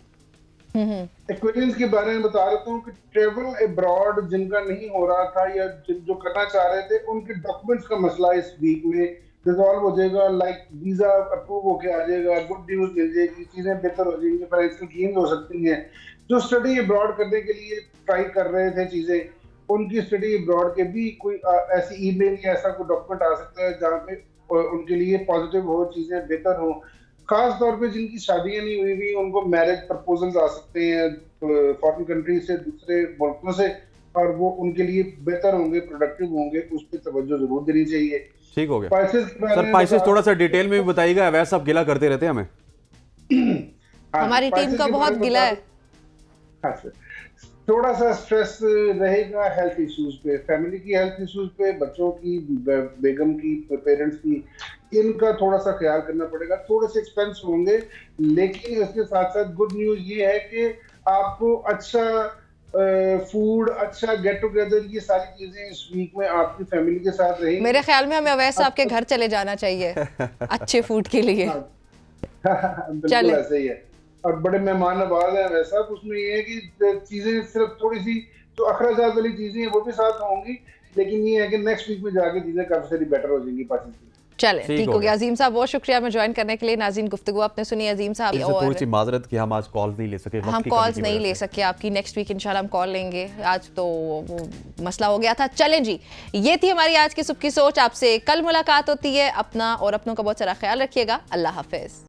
S9: एक्वेरियंस के बारे में बता देता हूँ कि ट्रेवल अब्रॉड जिनका नहीं हो रहा था या जो करना चाह रहे थे, उनके डॉक्यूमेंट्स का मसला इस वीक में रिजॉल्व हो जाएगा, लाइक वीजा अप्रूव होके आ जाएगा, गुड न्यूज मिल जाएगी, चीजें बेहतर हो जाएंगी, फाइनेंशियल गेन्स हो सकती हैं। जो स्टडी अब्रॉड करने के लिए ट्राई कर रहे थे चीजें, उनकी स्टडी अब्रॉड के भी कोई ऐसी ईमेल या ऐसा कोई डॉक्यूमेंट आ सकता है जहाँ पे उनके लिए पॉजिटिव हो, चीजें बेहतर हो। खास तौर पे जिनकी शादियां नहीं हुई हुई, उनको मैरिज प्रपोजल्स आ सकते हैं फॉरेन कंट्री से, दूसरे मुल्कों से, और वो उनके लिए बेहतर होंगे, प्रोडक्टिव होंगे, उस पर तवज्जो जरूर देनी चाहिए।
S2: ठीक हो गया सर। स्पाइसेस थोड़ा सा डिटेल में भी बताइएगा, वैसे सब गिला करते रहते हैं हमें।
S1: हमारी टीम का बहुत गिला है।
S9: हाँ सर, थोड़ा सा स्ट्रेस रहेगा हेल्थ इश्यूज पे, फैमिली की हेल्थ इश्यूज पे, बच्चों की, बेगम की, पेरेंट्स की, इनका थोड़ा सा ख्याल करना पड़ेगा। थोड़े से एक्सपेंस होंगे, लेकिन इसके साथ साथ गुड न्यूज ये है कि आपको अच्छा फूड, अच्छा गेट टुगेदर, ये सारी चीजें इस वीक में आपकी फैमिली के साथ रहेंगी।
S1: मेरे ख्याल में हमें अवैस साहब के घर चले जाना चाहिए अच्छे फूड के लिए।
S9: बिल्कुल ऐसा ही है, और बड़े मेहमान नवाज हैं वैसा, उसमें ये है कि चीजें सिर्फ थोड़ी सी जो अखराजात वाली चीजें हैं वो भी साथ होंगी, लेकिन ये है कि नेक्स्ट वीक में जाके चीजें काफी सारी बेटर हो जाएंगी।
S1: चले, ठीक हो गया। अजीम साहब बहुत शुक्रिया हमें ज्वाइन करने के लिए। नाज़रीन, गुफ्तगू आपने सुनी अजीम साहब, और
S2: थोड़ी सी माजरत कि हम आज कॉल नहीं ले सके,
S1: हम कॉल्स नहीं ले सके आपकी, नेक्स्ट वीक इंशाल्लाह हम कॉल लेंगे, आज तो वो मसला हो गया था। चलें जी, ये थी हमारी आज की सुबह की सोच। आपसे कल मुलाकात होती है। अपना और अपनों का बहुत सारा ख्याल रखिएगा। अल्लाह हाफिज।